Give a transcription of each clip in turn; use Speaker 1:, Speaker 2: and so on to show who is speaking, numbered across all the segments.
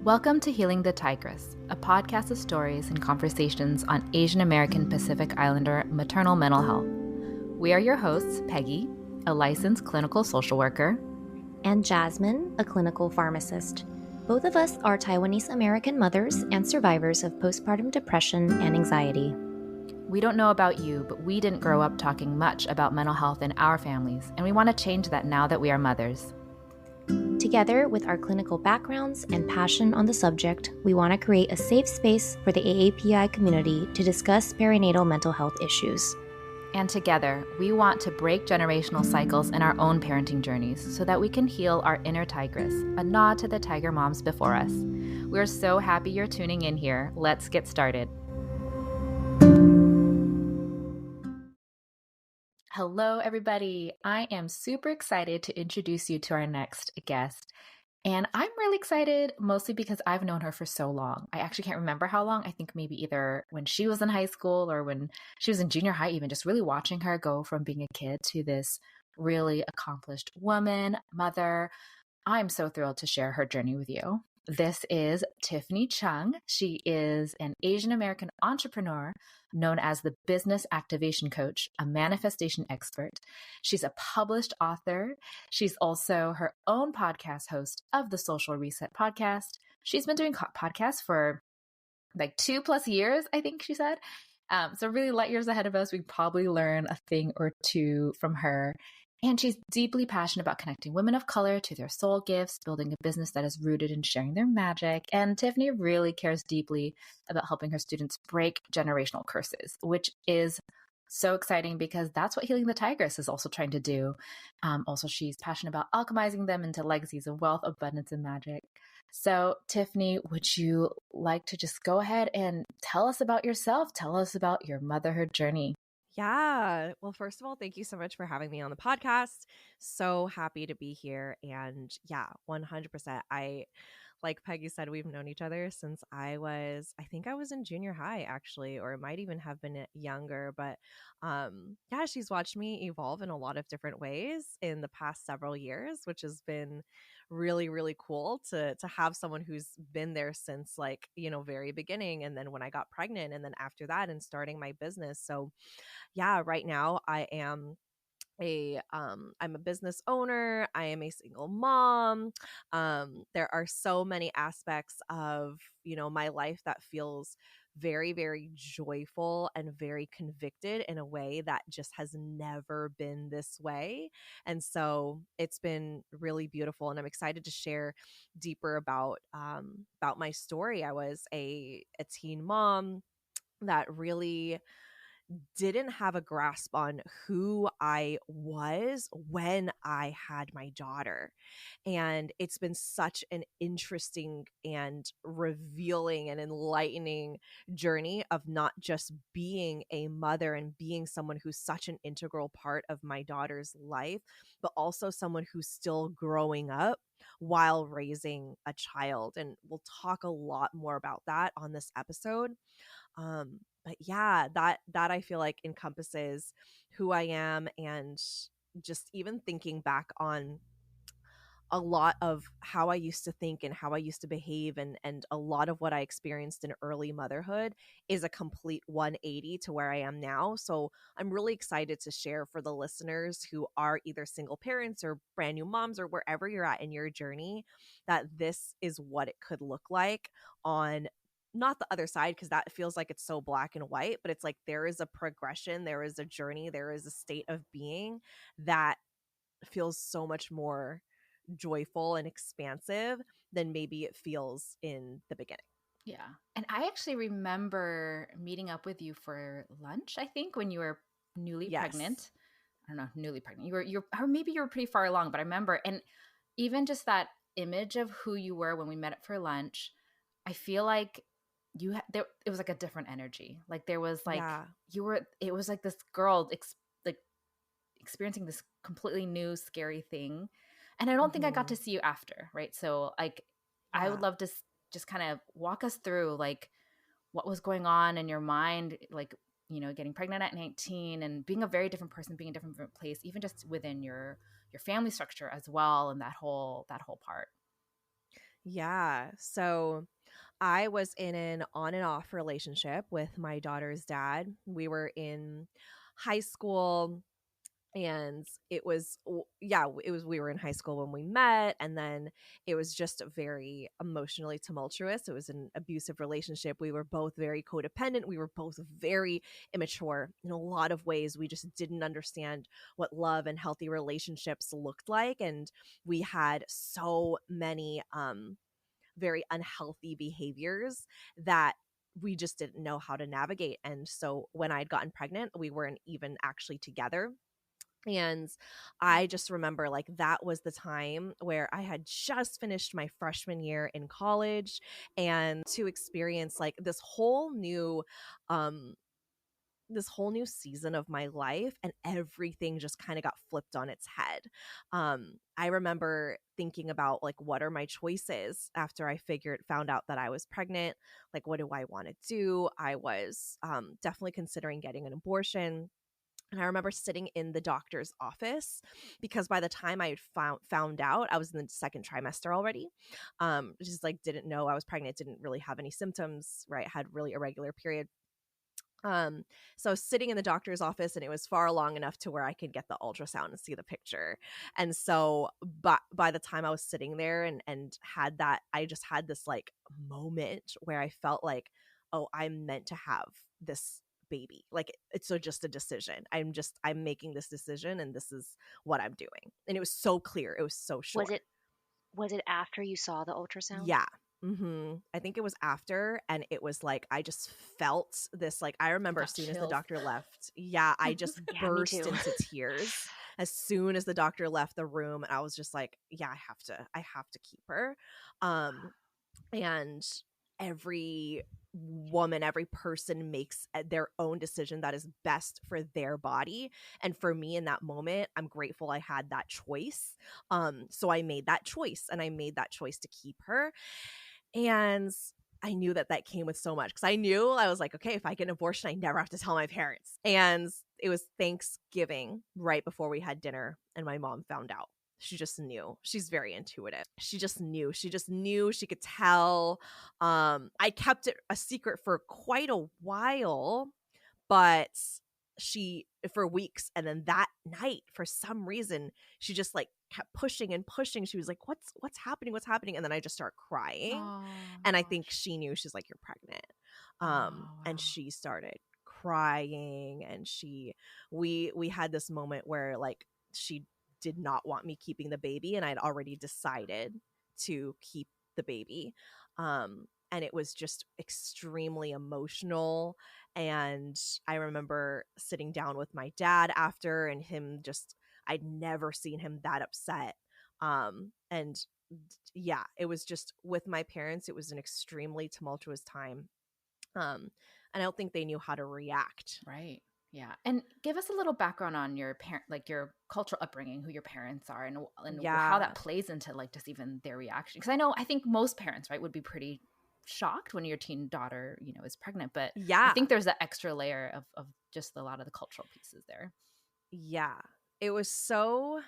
Speaker 1: Welcome to Healing the Tigress, a podcast of stories and conversations on Asian American Pacific Islander maternal mental health. We are your hosts, Peggy, a licensed clinical social worker,
Speaker 2: and Jasmine, a clinical pharmacist. Both of us are Taiwanese American mothers and survivors of postpartum depression and anxiety.
Speaker 1: We don't know about you, but we didn't grow up talking much about mental health in our families, and we want to change that now that we are mothers.
Speaker 2: Together, with our clinical backgrounds and passion on the subject, we want to create a safe space for the AAPI community to discuss perinatal mental health issues.
Speaker 1: And together, we want to break generational cycles in our own parenting journeys so that we can heal our inner tigress, a nod to the tiger moms before us. We're so happy you're tuning in here. Let's get started. Hello, everybody. I am super excited to introduce you to our next guest. And I'm really excited mostly because I've known her for so long. I actually can't remember how long. I think maybe either when she was in high school or when she was in junior high, even just really watching her go from being a kid to this really accomplished woman, mother. I'm so thrilled to share her journey with you. This is Tiffany Cheung. She is an Asian American entrepreneur known as the Business Activation Coach, a manifestation expert. She's a published author. She's also her own podcast host of the Social Reset podcast. She's been doing podcasts for like 2+ years, I think she said. So really light years ahead of us. We probably learn a thing or two from her. And she's deeply passionate about connecting women of color to their soul gifts, building a business that is rooted in sharing their magic. And Tiffany really cares deeply about helping her students break generational curses, which is so exciting because that's what Healing the Tigress is also trying to do. Also, she's passionate about alchemizing them into legacies of wealth, abundance, and magic. So, Tiffany, would you like to just go ahead and tell us about yourself? Tell us about your motherhood journey.
Speaker 3: Yeah. Well, first of all, thank you so much for having me on the podcast. So happy to be here. And yeah, 100%. Like Peggy said, we've known each other since I think I was in junior high actually, or it might even have been younger. But yeah, she's watched me evolve in a lot of different ways in the past several years, which has been really, really cool to have someone who's been there since very beginning. And then when I got pregnant and then after that and starting my business. So yeah, right now I'm a business owner. I am a single mom. There are so many aspects of, my life that feels very, very joyful and very convicted in a way that just has never been this way. And so it's been really beautiful. And I'm excited to share deeper about my story. I was a teen mom that really didn't have a grasp on who I was when I had my daughter. And it's been such an interesting and revealing and enlightening journey of not just being a mother and being someone who's such an integral part of my daughter's life, but also someone who's still growing up while raising a child. And we'll talk a lot more about that on this episode. But yeah, that I feel like encompasses who I am, and just even thinking back on a lot of how I used to think and how I used to behave, and a lot of what I experienced in early motherhood is a complete 180 to where I am now. So I'm really excited to share for the listeners who are either single parents or brand new moms or wherever you're at in your journey, that this is what it could look like on not the other side, because that feels like it's so black and white, but it's like there is a progression, there is a journey, there is a state of being that feels so much more joyful and expansive than maybe it feels in the beginning.
Speaker 1: Yeah. And I actually remember meeting up with you for lunch, I think, when you were newly pregnant. I don't know, newly pregnant. Or maybe you were pretty far along, but I remember, and even just that image of who you were when we met up for lunch, I feel like it was like a different energy. Like there was like it was like this girl like experiencing this completely new scary thing. And I don't think I got to see you after, right? So like I would love to just kind of walk us through like what was going on in your mind, like, getting pregnant at 19 and being a very different person, being in a different place, even just within your family structure as well, and that whole part.
Speaker 3: Yeah. So I was in an on and off relationship with my daughter's dad. We were in high school, and it was we were in high school when we met, and then it was just very emotionally tumultuous. It was an abusive relationship. We were both very codependent. We were both very immature in a lot of ways. We just didn't understand what love and healthy relationships looked like, and we had so many very unhealthy behaviors that we just didn't know how to navigate. And so when I'd gotten pregnant, we weren't even actually together. And I just remember like that was the time where I had just finished my freshman year in college, and to experience like um this whole new season of my life, and everything just kind of got flipped on its head. I remember thinking about like, what are my choices after I found out that I was pregnant? Like, what do I want to do? I was definitely considering getting an abortion. And I remember sitting in the doctor's office because by the time I had found out, I was in the second trimester already. Just like didn't know I was pregnant, didn't really have any symptoms, right? Had really irregular period. Um, so I was sitting in the doctor's office, and it was far along enough to where I could get the ultrasound and see the picture. And so by the time I was sitting there and had that, I just had this like moment where I felt like, oh, I'm meant to have this baby. Like it's just a decision. I'm making this decision, and this is what I'm doing. And it was so clear. It was so
Speaker 4: Was
Speaker 3: sure.
Speaker 4: it after you saw the ultrasound?
Speaker 3: Yeah. I think it was after, and it was like I just felt this like I remember as
Speaker 1: Got
Speaker 3: soon as the
Speaker 1: chills.
Speaker 3: doctor left. Yeah, I just
Speaker 4: Yeah, me
Speaker 3: burst
Speaker 4: too.
Speaker 3: into tears as soon as the doctor left the room, and I was just like, yeah, I have to keep her. Um and every woman, every person makes their own decision that is best for their body. And for me in that moment, I'm grateful I had that choice. So I made that choice, and I made that choice to keep her. And I knew that that came with so much, because I was like, okay, if I get an abortion, I never have to tell my parents. And it was Thanksgiving right before we had dinner, and my mom found out. She just knew. She's very intuitive. She just knew. She could tell. I kept it a secret for quite a while, but she for weeks, and then that night for some reason she just like kept pushing and pushing. She was like, what's happening, and then I just start crying.
Speaker 1: Oh
Speaker 3: And I think
Speaker 1: gosh.
Speaker 3: she knew. She's like, you're pregnant.
Speaker 1: Oh
Speaker 3: And
Speaker 1: wow.
Speaker 3: she started crying, and we had this moment where like she did not want me keeping the baby, and I'd already decided to keep the baby. And it was just extremely emotional. And I remember sitting down with my dad after, and him just, I'd never seen him that upset. And yeah, it was just with my parents, it was an extremely tumultuous time. And I don't think they knew how to react.
Speaker 1: Right. Yeah. And give us a little background on your parent, like your cultural upbringing, who your parents are, and how
Speaker 3: Yeah.
Speaker 1: that plays into like just even their reaction. Because I think most parents, right, would be pretty shocked when your teen daughter, is pregnant. But I
Speaker 3: Yeah.
Speaker 1: think there's that extra layer of just a lot of the cultural pieces there.
Speaker 3: Yeah. It was so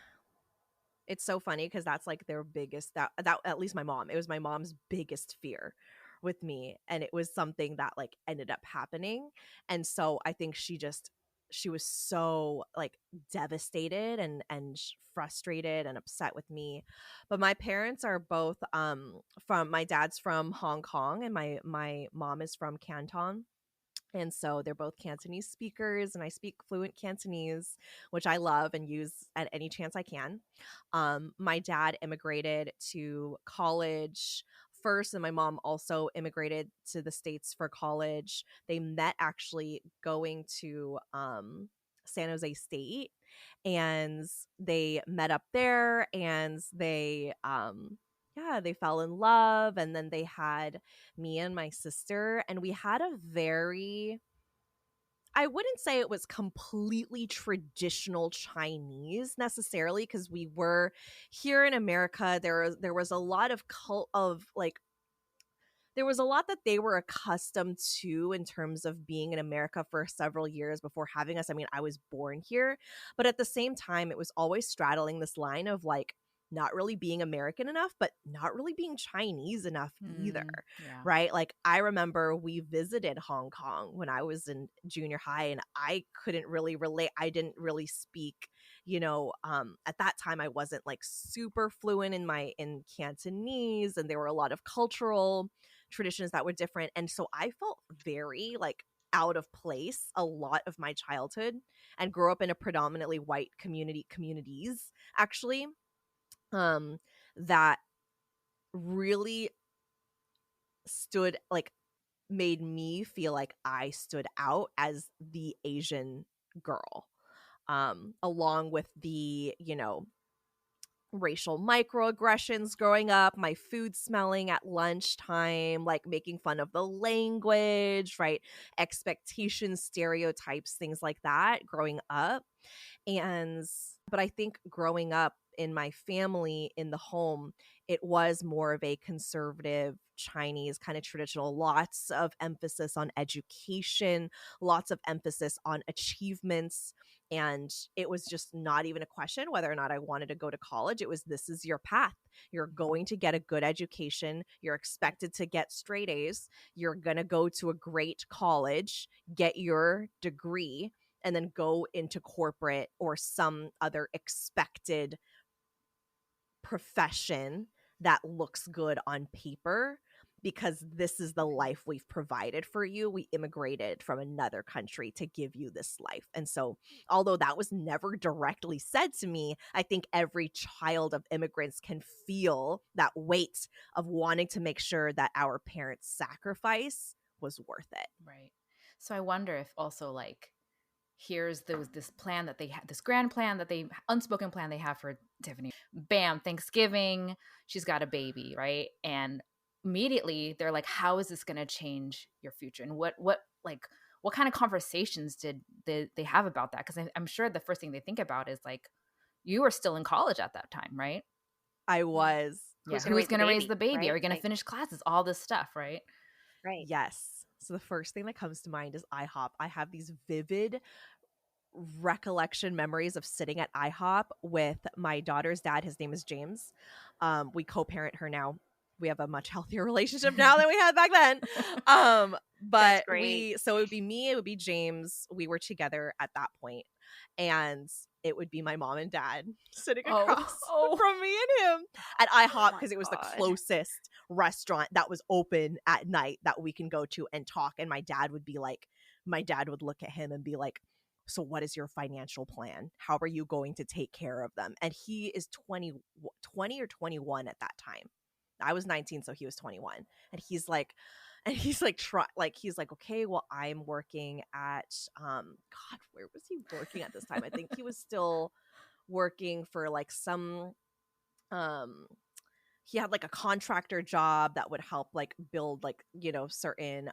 Speaker 3: it's so funny because that's like their biggest that at least my mom, it was my mom's biggest fear with me, and it was something that like ended up happening. And so I think she was so like devastated and frustrated and upset with me. But my parents are both from my dad's from Hong Kong, and my mom is from Canton. And so they're both Cantonese speakers, and I speak fluent Cantonese, which I love and use at any chance I can. My dad immigrated to college first, and my mom also immigrated to the States for college. They met actually going to San Jose State, and they met up there, and they fell in love, and then they had me and my sister, and we had a very, I wouldn't say it was completely traditional Chinese necessarily, because we were here in America. There was a lot of there was a lot that they were accustomed to in terms of being in America for several years before having us. I mean, I was born here, but at the same time, it was always straddling this line of like not really being American enough, but not really being Chinese enough either,
Speaker 1: Yeah.
Speaker 3: right? Like I remember we visited Hong Kong when I was in junior high, and I couldn't really relate. I didn't really speak, at that time I wasn't like super fluent in Cantonese, and there were a lot of cultural traditions that were different. And so I felt very like out of place a lot of my childhood, and grew up in a predominantly white communities actually, that really stood like made me feel like I stood out as the Asian girl, along with the racial microaggressions growing up, my food smelling at lunchtime, like making fun of the language, right? Expectations, stereotypes, things like that growing up. But I think growing up in my family, in the home, it was more of a conservative Chinese kind of traditional, lots of emphasis on education, lots of emphasis on achievements. And it was just not even a question whether or not I wanted to go to college. It was, this is your path. You're going to get a good education. You're expected to get straight A's. You're going to go to a great college, get your degree, and then go into corporate or some other expected profession that looks good on paper, because this is the life we've provided for you. We immigrated from another country to give you this life. And so, although that was never directly said to me, I think every child of immigrants can feel that weight of wanting to make sure that our parents' sacrifice was worth it.
Speaker 1: Right. So I wonder if also like here's this plan that they had, this grand plan that they unspoken plan they have for Tiffany. Bam, Thanksgiving, she's got a baby, right? And immediately they're like, how is this going to change your future? And what kind of conversations did they have about that? Because I'm sure the first thing they think about is like, you were still in college at that time, right?
Speaker 3: I was.
Speaker 1: Yeah. Who's going to raise the baby?
Speaker 4: right?
Speaker 1: Are you going to
Speaker 4: Like,
Speaker 1: finish classes? All this stuff, right?
Speaker 4: right.
Speaker 3: Yes. So the first thing that comes to mind is IHOP. I have these vivid recollection memories of sitting at IHOP with my daughter's dad. His name is James. We co-parent her now. We have a much healthier relationship now than we had back then. But so it would be me, it would be James. We were together at that point, and it would be my mom and dad sitting across from me and him at IHOP, because it was the closest restaurant that was open at night that we can go to and talk. And my dad would look at him and be like, so what is your financial plan? How are you going to take care of them? And he is 20 or 21 at that time. I was 19, so he was 21. And he's like, he's like, okay, well, I'm working at, God, where was he working at this time? I think he was still working for like some, he had like a contractor job that would help like build like, certain,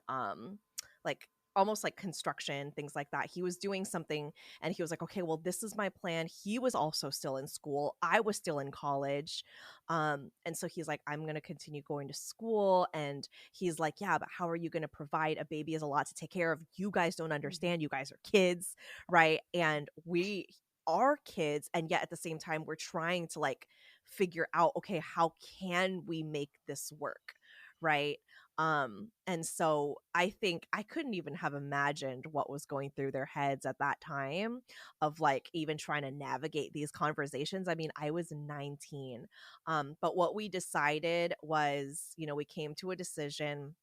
Speaker 3: like almost like construction, things like that. He was doing something, and he was like, okay, well, this is my plan. He was also still in school. I was still in college. And so he's like, I'm going to continue going to school. And he's like, yeah, but how are you going to provide? A baby is a lot to take care of. You guys don't understand. You guys are kids, right? And we are kids. And yet at the same time, we're trying to like figure out, okay, how can we make this work? Right. And so I think I couldn't even have imagined what was going through their heads at that time of like even trying to navigate these conversations. I mean, I was 19. But what we decided was, we came to a decision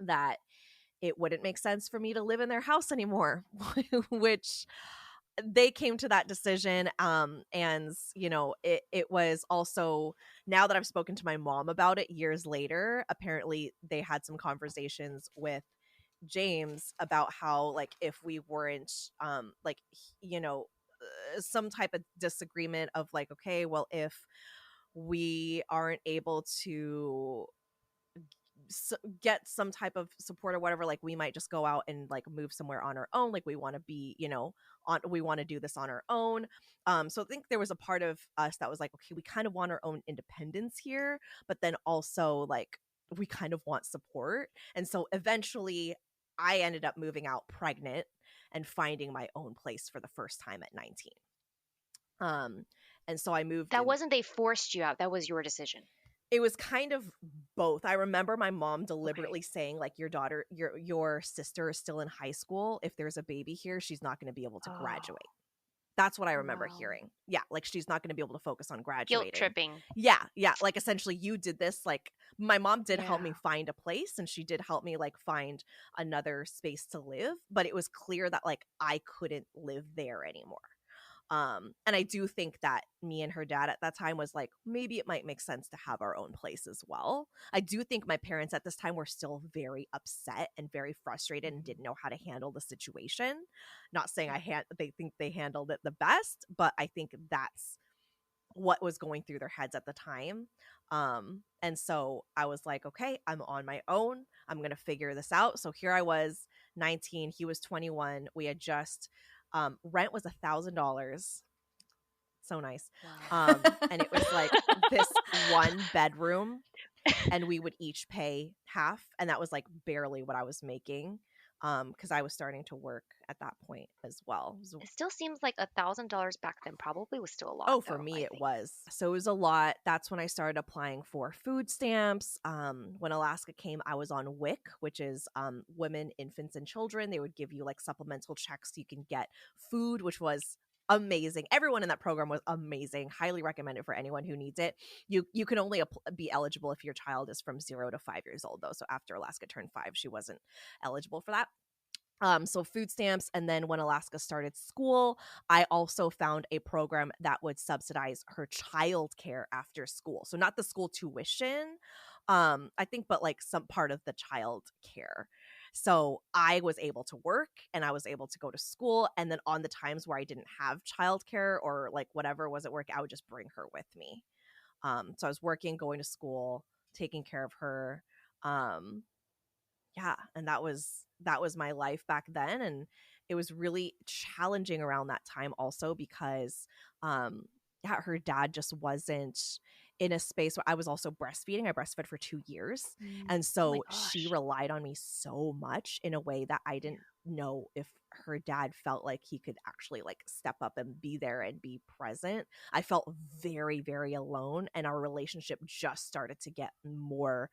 Speaker 3: that it wouldn't make sense for me to live in their house anymore, which they came to that decision. And it was also, now that I've spoken to my mom about it years later, apparently they had some conversations with James about how like if we weren't some type of disagreement of like, okay, well, if we aren't able to get some type of support or whatever, like we might just go out and like move somewhere on our own. Like we want to be, we want to do this on our own. So I think there was a part of us that was like, okay, we kind of want our own independence here, but then also like we kind of want support. And so eventually I ended up moving out pregnant and finding my own place for the first time at 19. And so I moved
Speaker 4: That
Speaker 3: in.
Speaker 4: wasn't they forced you out. That was your decision.
Speaker 3: It was kind of both. I remember my mom deliberately saying, like, your sister is still in high school. If there's a baby here, she's not going to be able to
Speaker 4: Oh,
Speaker 3: graduate. That's what I remember
Speaker 4: wow.
Speaker 3: hearing. Yeah, like she's not going to be able to focus on
Speaker 4: Guilt
Speaker 3: graduating.
Speaker 4: tripping.
Speaker 3: Yeah, like essentially you did this. Like my mom did help
Speaker 4: Yeah.
Speaker 3: me find a place, and she did help me like find another space to live, but it was clear that like I couldn't live there anymore. And I do think that me and her dad at that time was like, maybe it might make sense to have our own place as well. I do think my parents at this time were still very upset and very frustrated and didn't know how to handle the situation. Not saying they think they handled it the best, but I think that's what was going through their heads at the time. And so I was like, okay, I'm on my own. I'm going to figure this out. So here I was, 19, he was 21. We had just rent was $1,000. So nice.
Speaker 4: Wow.
Speaker 3: And it was like this one bedroom, and we would each pay half, and that was like barely what I was making, because I was starting to work at that point as well.
Speaker 4: It still seems like $1,000 back then probably was still a lot.
Speaker 3: Oh, for
Speaker 4: though,
Speaker 3: me
Speaker 4: I
Speaker 3: it
Speaker 4: think.
Speaker 3: was. So it was a lot. That's when I started applying for food stamps. When Alaska came, I was on WIC, which is women, infants, and children. They would give you like supplemental checks so you can get food, which was amazing. Everyone in that program was amazing. Highly recommend it for anyone who needs it. You can only be eligible if your child is from 0 to 5 years old, though. So after Alaska turned 5, she wasn't eligible for that. So food stamps. And then when Alaska started school, I also found a program that would subsidize her childcare after school. So not the school tuition, I think, but like some part of the child care. So I was able to work and I was able to go to school. And then on the times where I didn't have childcare or like whatever wasn't working, I would just bring her with me. So I was working, going to school, taking care of her. Yeah, and that was my life back then, and it was really challenging around that time also because yeah, her dad just wasn't in a space where I was also breastfeeding. I breastfed for 2 years, and
Speaker 4: Oh my
Speaker 3: so she
Speaker 4: gosh.
Speaker 3: relied on me so much in a way that I didn't know if her dad felt like he could actually like step up and be there and be present. I felt very, very alone, and our relationship just started to get more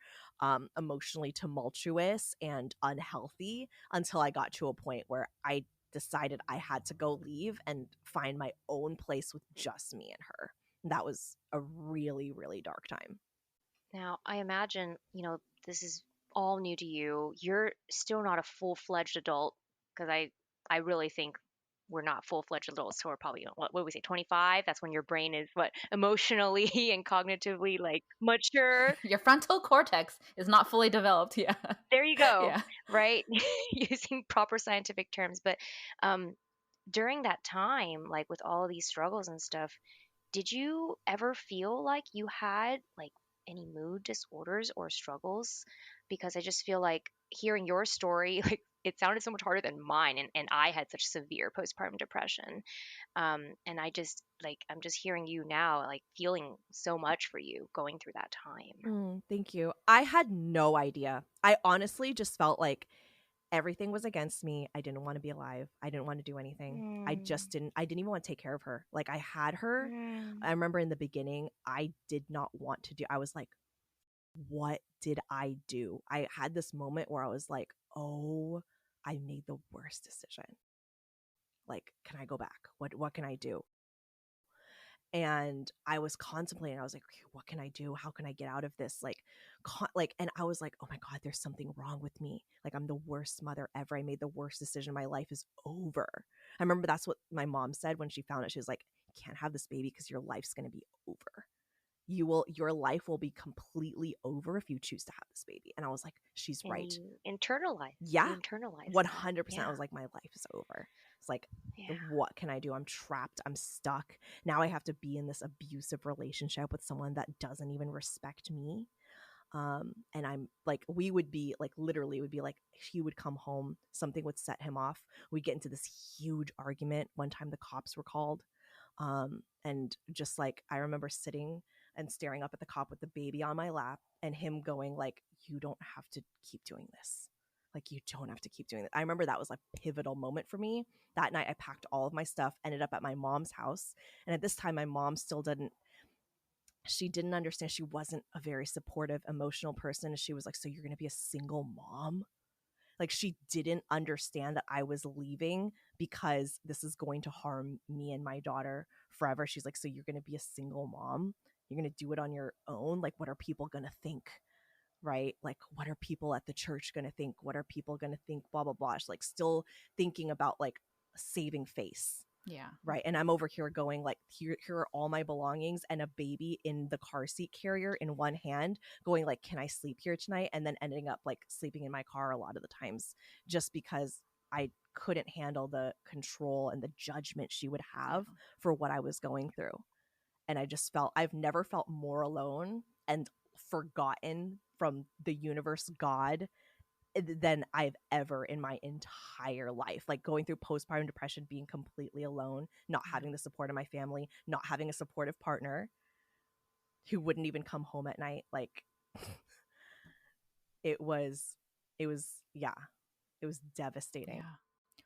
Speaker 3: emotionally tumultuous and unhealthy until I got to a point where I decided I had to go leave and find my own place with just me and her. That was a really, really dark time.
Speaker 4: Now, I imagine, this is all new to you. You're still not a full-fledged adult because I really think we're not full-fledged adults. So we're probably, what would we say, 25? That's when your brain is what emotionally and cognitively like mature.
Speaker 1: Your frontal cortex is not fully developed. Yeah.
Speaker 4: There you go,
Speaker 1: Yeah.
Speaker 4: right? Using proper scientific terms. But um, during that time, like with all of these struggles and stuff, did you ever feel like you had like any mood disorders or struggles? Because I just feel like hearing your story, like it sounded so much harder than mine, and I had such severe postpartum depression. And I just like I'm just hearing you now, like feeling so much for you going through that time.
Speaker 3: Thank you. I had no idea. I honestly just felt like everything was against me. I didn't want to be alive. I didn't want to do anything.
Speaker 4: Mm,
Speaker 3: I didn't even want to take care of her. Like I had her.
Speaker 4: mm.
Speaker 3: I remember in the beginning, I did not want to do. I was like, what did I do? I had this moment where I was like, oh, I made the worst decision. Like, can I go back? What can I do? And I was contemplating. I was like, okay, what can I do? How can I get out of this? And I was like, oh my God, there's something wrong with me. Like, I'm the worst mother ever. I made the worst decision. My life is over. I remember that's what my mom said when she found it. She was like, you can't have this baby because your life's going to be over. Your life will be completely over if you choose to have this baby. And I was like, she's
Speaker 4: And
Speaker 3: right.
Speaker 4: you internalize.
Speaker 3: Yeah,
Speaker 4: You internalize that.
Speaker 3: 100%. I
Speaker 4: Yeah.
Speaker 3: was like, my life is over. It's like,
Speaker 4: Yeah.
Speaker 3: what can I do? I'm trapped. I'm stuck. Now I have to be in this abusive relationship with someone that doesn't even respect me. And I'm like, we would be like, literally would be like, he would come home, something would set him off. We'd get into this huge argument. One time the cops were called. And just like, I remember sitting and staring up at the cop with the baby on my lap and him going like, you don't have to keep doing this. Like, you don't have to keep doing that. I remember that was a pivotal moment for me. That night I packed all of my stuff, ended up at my mom's house. And at this time, my mom still didn't understand. She wasn't a very supportive, emotional person. She was like, so you're going to be a single mom? Like, she didn't understand that I was leaving because this is going to harm me and my daughter forever. She's like, so you're going to be a single mom? You're going to do it on your own? Like, what are people going to think? Right? Like, what are people at the church going to think? What are people going to think? Blah, blah, blah. She's like still thinking about like saving face.
Speaker 1: Yeah.
Speaker 3: Right. And I'm over here going like, here are all my belongings and a baby in the car seat carrier in one hand, going like, can I sleep here tonight? And then ending up like sleeping in my car a lot of the times, just because I couldn't handle the control and the judgment she would have for what I was going through. And I just I've never felt more alone and forgotten from the universe, God, than I've ever in my entire life. Like, going through postpartum depression, being completely alone, not having the support of my family, not having a supportive partner who wouldn't even come home at night. Like, it was devastating.
Speaker 1: Yeah.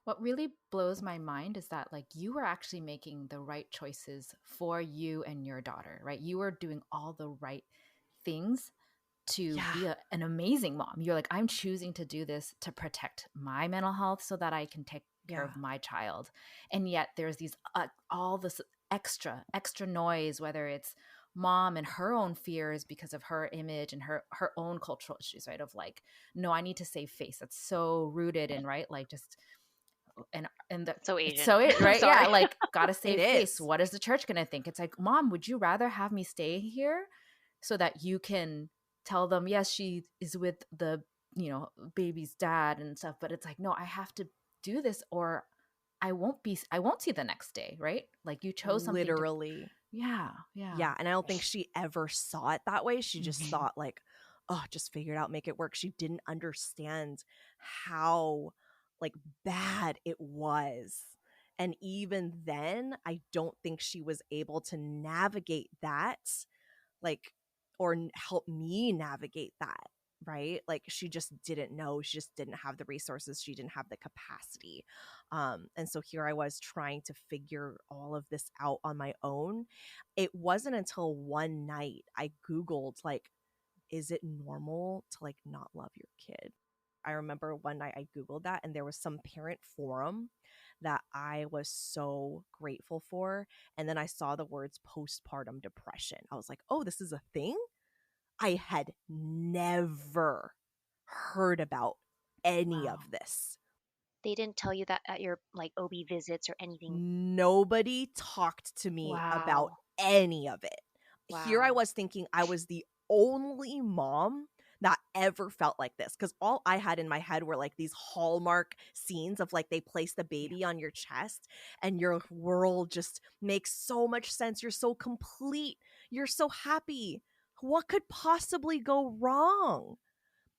Speaker 1: What really blows my mind is that like you were actually making the right choices for you and your daughter, right? You were doing all the right things to be an amazing mom. You're like, I'm choosing to do this to protect my mental health so that I can take care of my child. And yet there's these all this extra noise, whether it's mom and her own fears because of her image and her own cultural issues, right? Of like, no, I need to save face. That's so rooted in, right? Like just and the,
Speaker 4: so Asian.
Speaker 1: so it right, yeah, like gotta save
Speaker 3: It
Speaker 1: face.
Speaker 3: is.
Speaker 1: What is the church gonna think? It's like, Mom, would you rather have me stay here so that you can tell them, yes, she is with the baby's dad and stuff, but it's like, no, I have to do this or I won't see the next day, right? Like, you chose something
Speaker 3: literally.
Speaker 1: Yeah.
Speaker 3: And I don't think she ever saw it that way. She just thought like, oh, just figure it out, make it work. She didn't understand how like bad it was. And even then, I don't think she was able to navigate that, like, or help me navigate that, right? Like, she just didn't know. She just didn't have the resources. She didn't have the capacity. And so here I was trying to figure all of this out on my own. It wasn't until one night I Googled, like, is it normal to like not love your kid? I remember one night I Googled that, and there was some parent forum that I was so grateful for. And then I saw the words postpartum depression. I was like, oh, this is a thing? I had never heard about any of this.
Speaker 4: They didn't tell you that at your like OB visits or anything?
Speaker 3: Nobody talked to me about any of it. Here I was thinking I was the only mom that ever felt like this, because all I had in my head were like these Hallmark scenes of like they place the baby on your chest and your world just makes so much sense. You're so complete. You're so happy. What could possibly go wrong?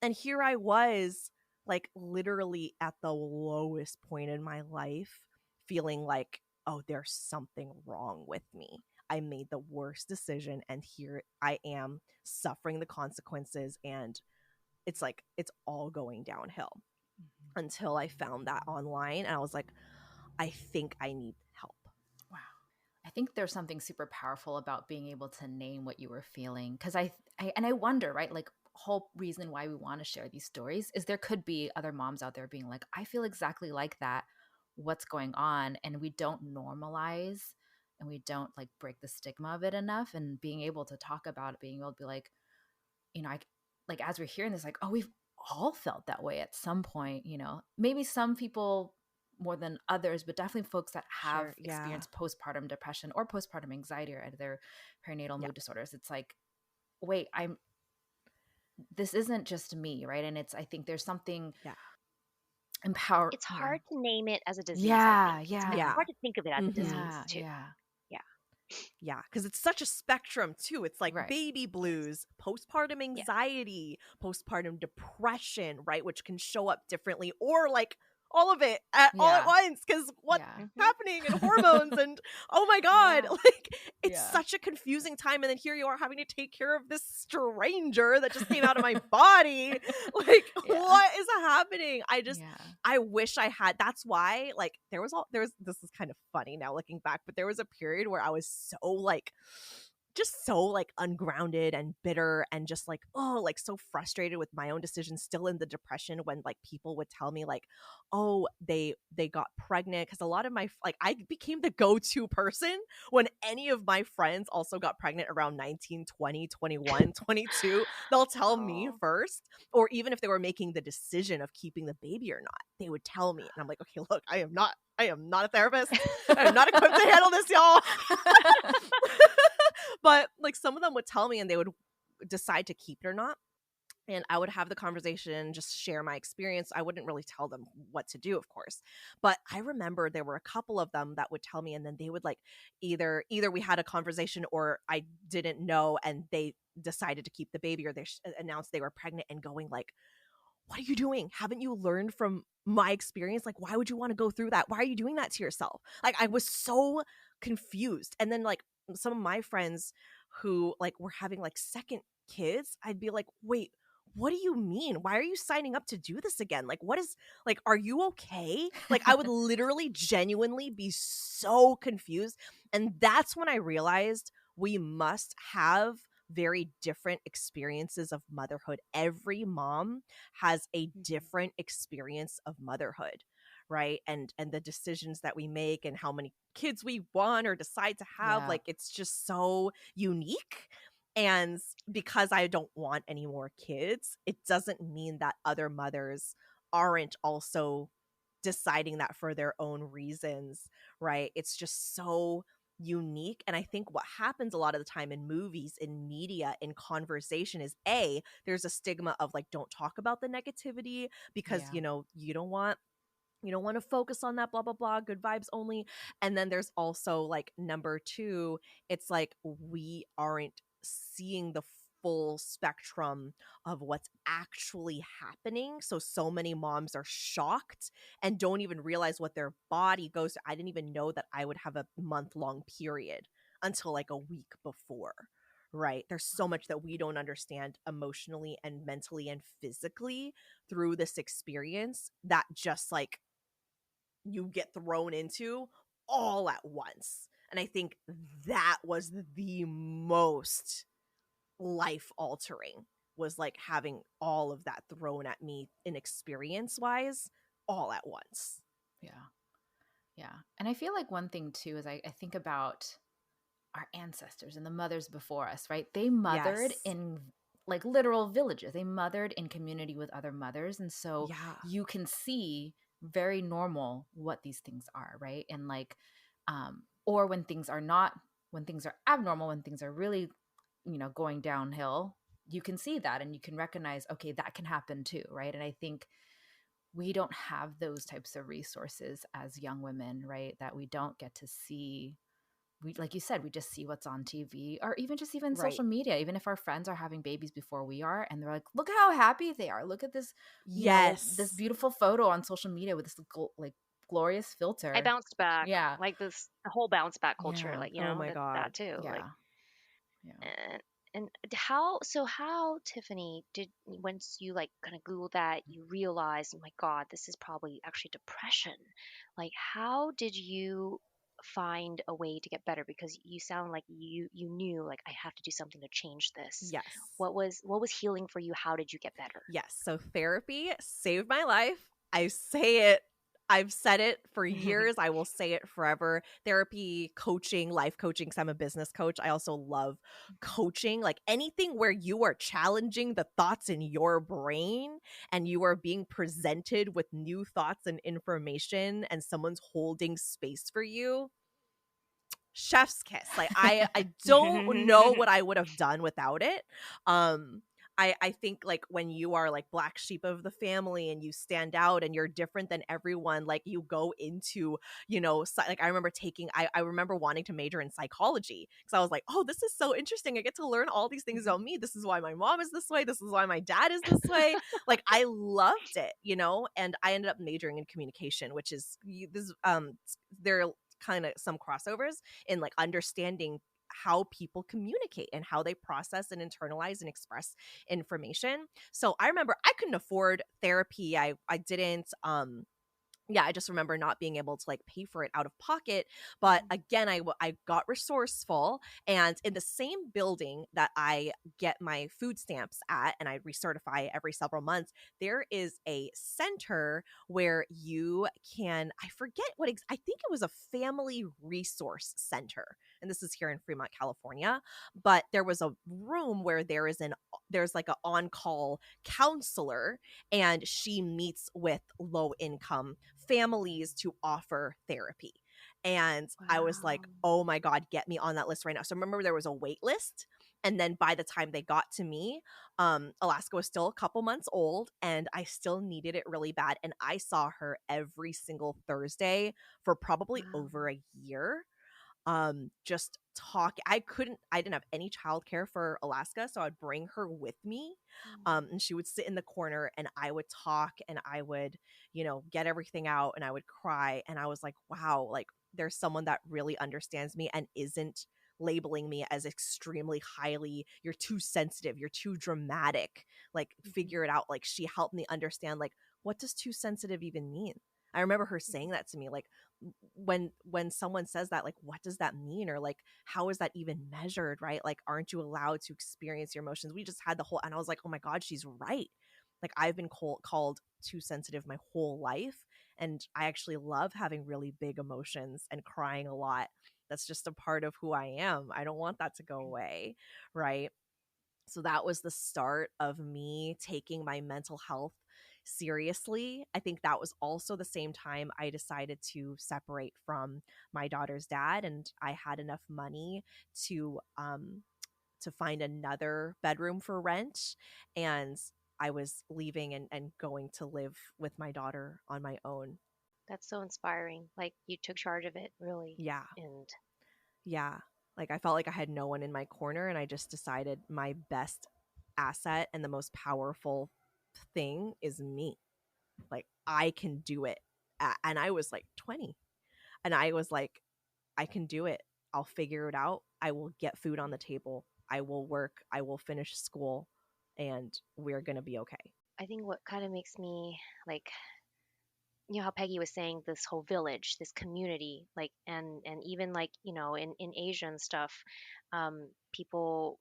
Speaker 3: And here I was, like, literally at the lowest point in my life, feeling like, oh, there's something wrong with me. I made the worst decision, and here I am suffering the consequences, and it's like it's all going downhill until I found that online, and I was like, I think I need help.
Speaker 1: Wow. I think there's something super powerful about being able to name what you were feeling, because I wonder, right, like, whole reason why we want to share these stories is there could be other moms out there being like, I feel exactly like that. What's going on? And we don't normalize and we don't like break the stigma of it enough. And being able to talk about it, being able to be like, I like, as we're hearing this, like, oh, we've all felt that way at some point, maybe some people more than others, but definitely folks that have experienced postpartum depression or postpartum anxiety or either perinatal mood disorders. It's like, wait, this isn't just me, right? And I think there's something empowering.
Speaker 4: It's hard to name it as a disease.
Speaker 1: Yeah.
Speaker 4: It's hard to think of it as a disease too.
Speaker 3: Yeah, because it's such a spectrum too. It's like baby blues, postpartum anxiety, postpartum depression, right? Which can show up differently, or like all of it all at once, because what's happening and hormones and oh my god, like it's such a confusing time. And then here you are having to take care of this stranger that just came out of my body. Like what is happening? I wish I had. That's why, like, there's this is kind of funny now looking back, but there was a period where I was so like just so like ungrounded and bitter and just like, oh, like so frustrated with my own decisions, still in the depression, when like people would tell me like, oh, they got pregnant. Because a lot of my, like, I became the go-to person when any of my friends also got pregnant around 19, 20, 21, 22. They'll tell me first. Or even if they were making the decision of keeping the baby or not, they would tell me. And I'm like, okay, look, I am not a therapist. I'm not equipped to handle this, y'all. But like some of them would tell me and they would decide to keep it or not. And I would have the conversation, just share my experience. I wouldn't really tell them what to do, of course. But I remember there were a couple of them that would tell me, and then they would like either we had a conversation or I didn't know and they decided to keep the baby, or they announced they were pregnant, and going like, what are you doing? Haven't you learned from my experience? Like, why would you want to go through that? Why are you doing that to yourself? Like, I was so confused. And then like some of my friends who like were having like second kids, I'd be like, wait, what do you mean? Why are you signing up to do this again? Like, what is, like, are you okay? Like, I would literally genuinely be so confused. And that's when I realized we must have very different experiences of motherhood. Every mom has a different experience of motherhood, right? And the decisions that we make and how many kids we want or decide to have, like, it's just so unique. And because I don't want any more kids, it doesn't mean that other mothers aren't also deciding that for their own reasons, right? It's just so unique. And I think what happens a lot of the time in movies, in media, in conversation is there's a stigma of like, don't talk about the negativity because, you know, you don't want to focus on that, blah, blah, blah, good vibes only. And then there's also like number two, it's like we aren't seeing the full spectrum of what's actually happening. So many moms are shocked and don't even realize what their body goes to. I didn't even know that I would have a month-long period until like a week before, right? There's so much that we don't understand emotionally and mentally and physically through this experience that just like you get thrown into all at once. And I think that was the most life altering, was like having all of that thrown at me in experience wise all at once.
Speaker 1: Yeah. And I feel like one thing too is I think about our ancestors and the mothers before us, right? They mothered in like literal villages. They mothered in community with other mothers. And so you can see very normal what these things are, right? And like, or when things are abnormal, when things are really, you know, going downhill, you can see that and you can recognize, okay, that can happen too, right? And I think we don't have those types of resources as young women, right? That we don't get to see. We, like you said, we just see what's on TV or even social media. Even if our friends are having babies before we are and they're like, look how happy they are. Look at this, you know, this beautiful photo on social media with this like glorious filter.
Speaker 4: I bounced back. Yeah. Like the whole bounce back culture, like, you know, that too.
Speaker 1: Yeah.
Speaker 4: Like, and how Tiffany, did, once you like kind of Google that, you realized, oh my God, this is probably actually depression. Like, how did you find a way to get better? Because you sound like you knew, like, I have to do something to change this.
Speaker 3: Yes.
Speaker 4: What was healing for you? How did you get better?
Speaker 3: Yes. So therapy saved my life. I say it. I've said it for years. I will say it forever. Therapy, coaching, life coaching, because I'm a business coach. I also love coaching, like anything where you are challenging the thoughts in your brain and you are being presented with new thoughts and information and someone's holding space for you. Chef's kiss. Like I don't know what I would have done without it. I think like when you are like black sheep of the family and you stand out and you're different than everyone, like you go into, like I remember I remember wanting to major in psychology because I was like, oh, this is so interesting. I get to learn all these things about me. This is why my mom is this way. This is why my dad is this way. Like I loved it, and I ended up majoring in communication, which is there are kind of some crossovers in like understanding how people communicate and how they process and internalize and express information. So I remember I couldn't afford therapy. I didn't I just remember not being able to like pay for it out of pocket. But again, I got resourceful, and in the same building that I get my food stamps at and I recertify every several months, there is a center where you can, I forget I think it was a family resource center. And this is here in Fremont, California. But there was a room where there's like an on-call counselor, and she meets with low income families to offer therapy. And I was like, oh my God, get me on that list right now. So remember, there was a wait list. And then by the time they got to me, Alaska was still a couple months old and I still needed it really bad. And I saw her every single Thursday for probably over a year. Just talk. I didn't have any childcare for Alaska, so I'd bring her with me. And she would sit in the corner and I would talk and I would, get everything out and I would cry. And I was like, wow, like there's someone that really understands me and isn't labeling me as extremely highly, you're too sensitive, you're too dramatic, like figure it out. Like she helped me understand, like, what does too sensitive even mean? I remember her saying that to me, like, when someone says that, like, what does that mean? Or like, how is that even measured, right? Like, aren't you allowed to experience your emotions? We just had the whole, and I was like, oh my God, she's right. Like, I've been called too sensitive my whole life, and I actually love having really big emotions and crying a lot. That's just a part of who I am. I don't want that to go away, right? So that was the start of me taking my mental health seriously. I think that was also the same time I decided to separate from my daughter's dad, and I had enough money to find another bedroom for rent, and I was leaving and going to live with my daughter on my own.
Speaker 4: That's so inspiring. Like you took charge of it, really.
Speaker 3: Yeah.
Speaker 4: And
Speaker 3: Yeah. Like I felt like I had no one in my corner, and I just decided my best asset and the most powerful thing is me. Like I can do it. And I was like 20. And I was like, I can do it. I'll figure it out. I will get food on the table. I will work. I will finish school, and we're going to be okay.
Speaker 4: I think what kind of makes me like, how Peggy was saying, this whole village, this community, like, and even like, in Asia and stuff, people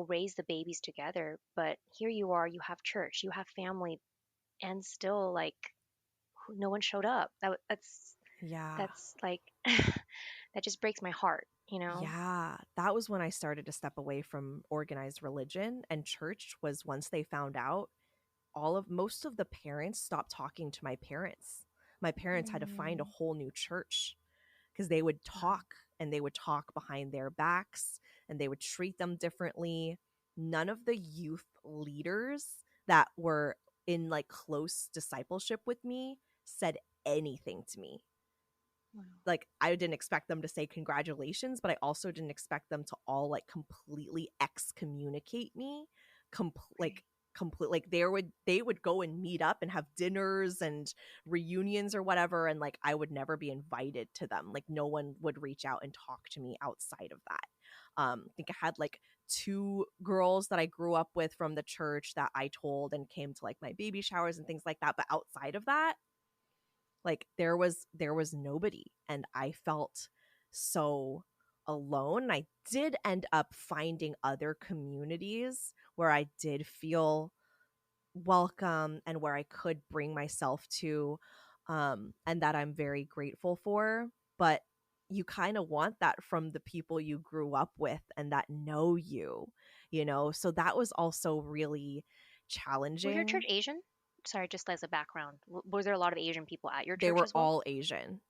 Speaker 4: raise the babies together, but here you are, you have church, you have family, and still like no one showed up.
Speaker 3: Yeah.
Speaker 4: That's like that just breaks my heart.
Speaker 3: Yeah. That was when I started to step away from organized religion, and church was once they found out, most of the parents stopped talking to my parents. My parents had to find a
Speaker 4: Mm,
Speaker 3: whole new church because they would
Speaker 4: wow.
Speaker 3: talk, and they would talk behind their backs, and they would treat them differently. None of the youth leaders that were in like close discipleship with me said anything to me.
Speaker 4: Wow.
Speaker 3: Like I didn't expect them to say congratulations, but I also didn't expect them to all like completely excommunicate me.
Speaker 4: Right.
Speaker 3: Like complete, like they would go and meet up and have dinners and reunions or whatever, and like I would never be invited to them. Like no one would reach out and talk to me outside of that. I think I had like two girls that I grew up with from the church that I told and came to like my baby showers and things like that, but outside of that, like there was nobody, and I felt so alone. I did end up finding other communities where I did feel welcome and where I could bring myself to, and that I'm very grateful for. But you kind of want that from the people you grew up with and that know you. So that was also really
Speaker 4: Was your church
Speaker 3: challenging.
Speaker 4: Asian? Sorry, just as a background. Was there a lot of Asian people at your
Speaker 3: They
Speaker 4: church
Speaker 3: were
Speaker 4: as well?
Speaker 3: all Asian.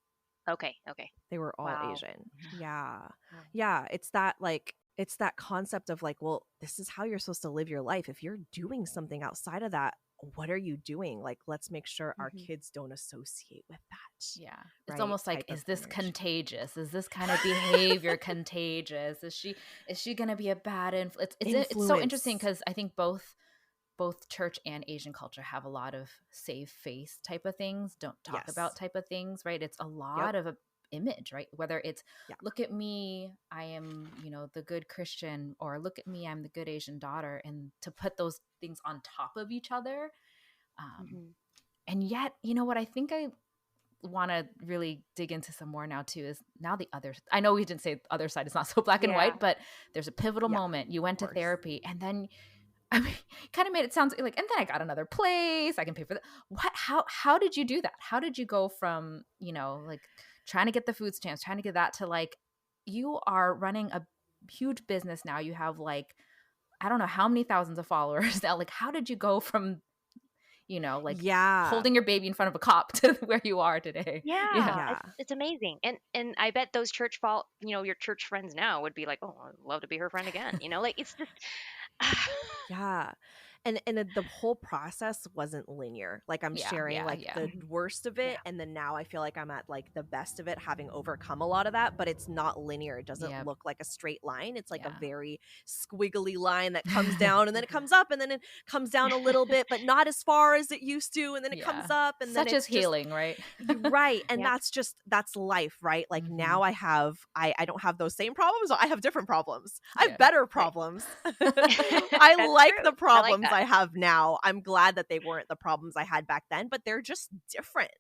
Speaker 4: Okay, okay.
Speaker 3: They were all
Speaker 4: Wow.
Speaker 3: Asian. Yeah.
Speaker 4: Wow.
Speaker 3: Yeah, it's that like it's that concept of like, well, this is how you're supposed to live your life. If you're doing something outside of that, what are you doing? Like, let's make sure our
Speaker 4: Mhm.
Speaker 3: kids don't associate with that.
Speaker 1: Yeah. It's
Speaker 3: Right?
Speaker 1: almost like,
Speaker 3: Type of
Speaker 1: is this
Speaker 3: energy.
Speaker 1: contagious? Is this kind of behavior contagious? Is she going to be a bad influence? It's so interesting
Speaker 3: Influence.
Speaker 1: because I think both church and Asian culture have a lot of save face type of things, don't talk about
Speaker 3: Yes.
Speaker 1: type of things, right? It's a
Speaker 3: Yep.
Speaker 1: lot of a image, right? Whether it's
Speaker 3: Yeah.
Speaker 1: look at me, I am, the good Christian, or look at me, I'm the good Asian daughter, and to put those things on top of each other.
Speaker 4: Mhm.
Speaker 1: And yet, what I think I want to really dig into some more now too is now the other, I know we didn't say the other side is not so black and
Speaker 4: Yeah.
Speaker 1: white, but there's a pivotal
Speaker 3: Yeah.
Speaker 1: moment. You went to
Speaker 3: Course.
Speaker 1: therapy, and then I mean, kind of made it sound like, and then I got another place. I can pay for that. What? How did you do that? How did you go from like trying to get the food stamps, trying to get that to like you are running a huge business now. You have like I don't know how many thousands of followers now. Like, how did you go from like
Speaker 3: Yeah.
Speaker 1: holding your baby in front of a cop to where you are today? Yeah,
Speaker 4: Yeah,
Speaker 3: Yeah.
Speaker 4: it's amazing. And I bet those your church friends now would be like, "Oh, I'd love to be her friend again." Like it's just
Speaker 3: Yeah. And the whole process wasn't linear. Like I'm
Speaker 1: yeah,
Speaker 3: sharing
Speaker 1: yeah,
Speaker 3: like
Speaker 1: yeah,
Speaker 3: the worst of
Speaker 4: yeah.
Speaker 3: it, and then now I feel like I'm at like the best of it, having overcome a lot of that, but it's not linear. It doesn't
Speaker 1: yeah,
Speaker 3: look like a straight line. It's like a
Speaker 1: yeah.
Speaker 3: very squiggly line that comes down and then it comes up and then it comes down a little bit, but not as far as it used to, and then it
Speaker 1: Yeah.
Speaker 3: comes up and then
Speaker 1: Such as
Speaker 3: it's just
Speaker 1: healing, right?
Speaker 3: right. And
Speaker 4: Yep.
Speaker 3: that's life, right? Like
Speaker 1: Mhm.
Speaker 3: now I don't have those same problems. I have different problems. I have
Speaker 1: Yeah.
Speaker 3: better
Speaker 4: Right.
Speaker 3: problems. I
Speaker 4: That's
Speaker 3: like
Speaker 4: true.
Speaker 3: the
Speaker 4: I like
Speaker 3: problems
Speaker 4: that.
Speaker 3: I have now. I'm glad that they weren't the problems I had back then, but they're just different,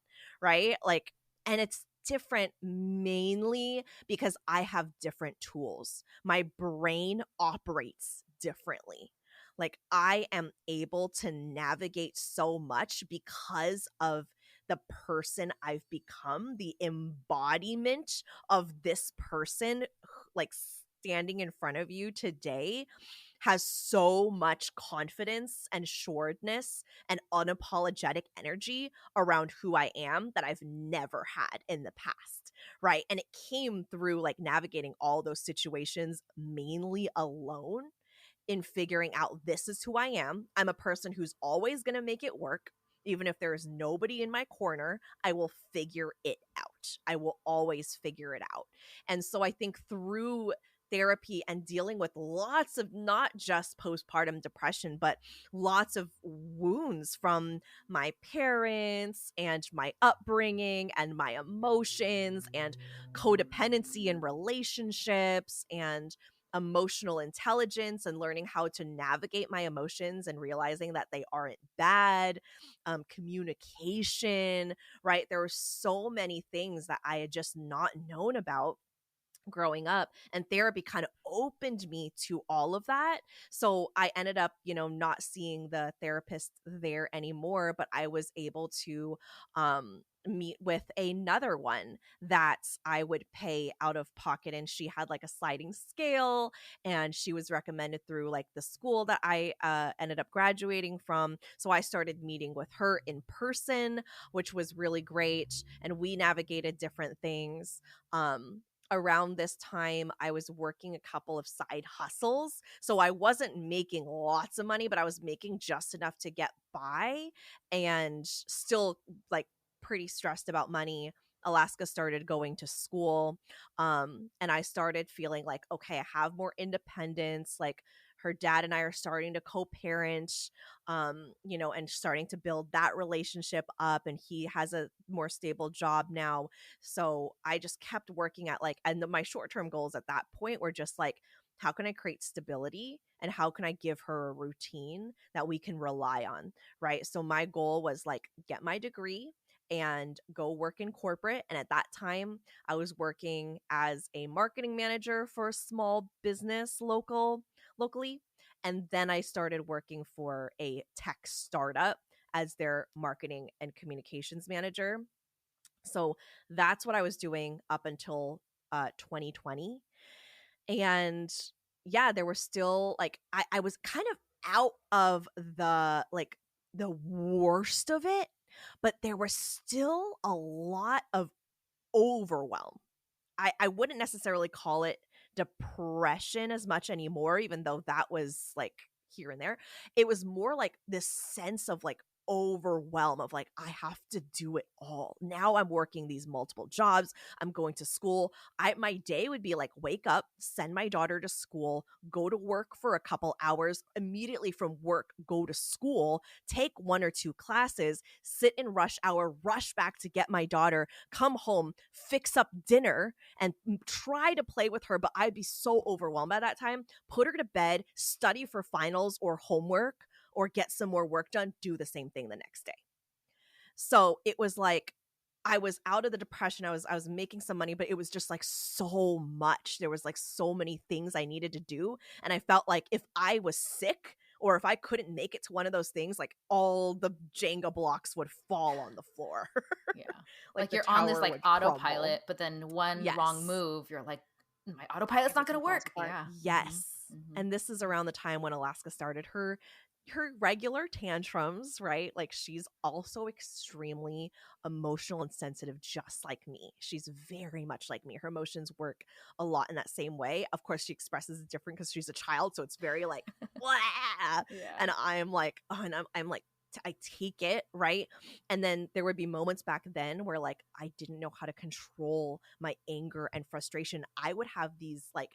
Speaker 3: right? Like, and it's different mainly because I have different tools. My brain operates differently. Like, I am able to navigate so much because of the person I've become, the embodiment of this person, like standing in front of you today, has so much confidence and sureness and unapologetic energy around who I am that I've never had in the past. Right. And it came through like navigating all those situations mainly alone, in figuring out this is who I am. I'm a person who's always going to make it work. Even if there's nobody in my corner, I will figure it out. I will always figure it out. And so I think through therapy and dealing with lots of not just postpartum depression, but lots of wounds from my parents and my upbringing and my emotions and codependency in relationships and emotional intelligence and learning how to navigate my emotions and realizing that they aren't bad, communication, right? There were so many things that I had just not known about growing up, and therapy kind of opened me to all of that. So I ended up not seeing the therapist there anymore, but I was able to meet with another one that I would pay out of pocket, and she had like a sliding scale, and she was recommended through like the school that I ended up graduating from. So I started meeting with her in person, which was really great, and we navigated different things. Around this time, I was working a couple of side hustles. So I wasn't making lots of money, but I was making just enough to get by and still like pretty stressed about money. Alaska started going to school. And I started feeling like, okay, I have more independence. Like her dad and I are starting to co-parent, and starting to build that relationship up. And he has a more stable job now. So I just kept working at like, and my short-term goals at that point were just like, how can I create stability and how can I give her a routine that we can rely on? Right. So my goal was like, get my degree and go work in corporate. And at that time, I was working as a marketing manager for a small business locally. And then I started working for a tech startup as their marketing and communications manager. So that's what I was doing up until 2020. And yeah, there were still like I was kind of out of the worst of it, but there was still a lot of overwhelm. I wouldn't necessarily call it depression as much anymore, even though that was like here and there. It was more like this sense of like overwhelm of like, I have to do it all. Now I'm working these multiple jobs. I'm going to school. My day would be like wake up, send my daughter to school, go to work for a couple hours, immediately from work, go to school, take one or two classes, sit in rush hour, rush back to get my daughter, come home, fix up dinner, and try to play with her. But I'd be so overwhelmed by that time. Put her to bed, study for finals or homework, or get some more work done, do the same thing the next day. So it was like I was out of the depression. I was making some money, but it was just like so much. There was like so many things I needed to do. And I felt like if I was sick or if I couldn't make it to one of those things, like all the Jenga blocks would fall on the floor.
Speaker 1: Yeah.
Speaker 3: Like
Speaker 1: you're on this like autopilot, but then one wrong
Speaker 3: Yes.
Speaker 1: move, you're like, my autopilot's not going to work. Yeah.
Speaker 3: Yes.
Speaker 1: Mm-hmm.
Speaker 3: And this is around the time when Alaska started her regular tantrums, right? Like she's also extremely emotional and sensitive, just like me. She's very much like me. Her emotions work a lot in that same way. Of course, she expresses it different because she's a child, so it's very like, Wah!
Speaker 1: Yeah.
Speaker 3: And I'm like, oh, and I'm like, I take it, right? And then there would be moments back then where like I didn't know how to control my anger and frustration. I would have these like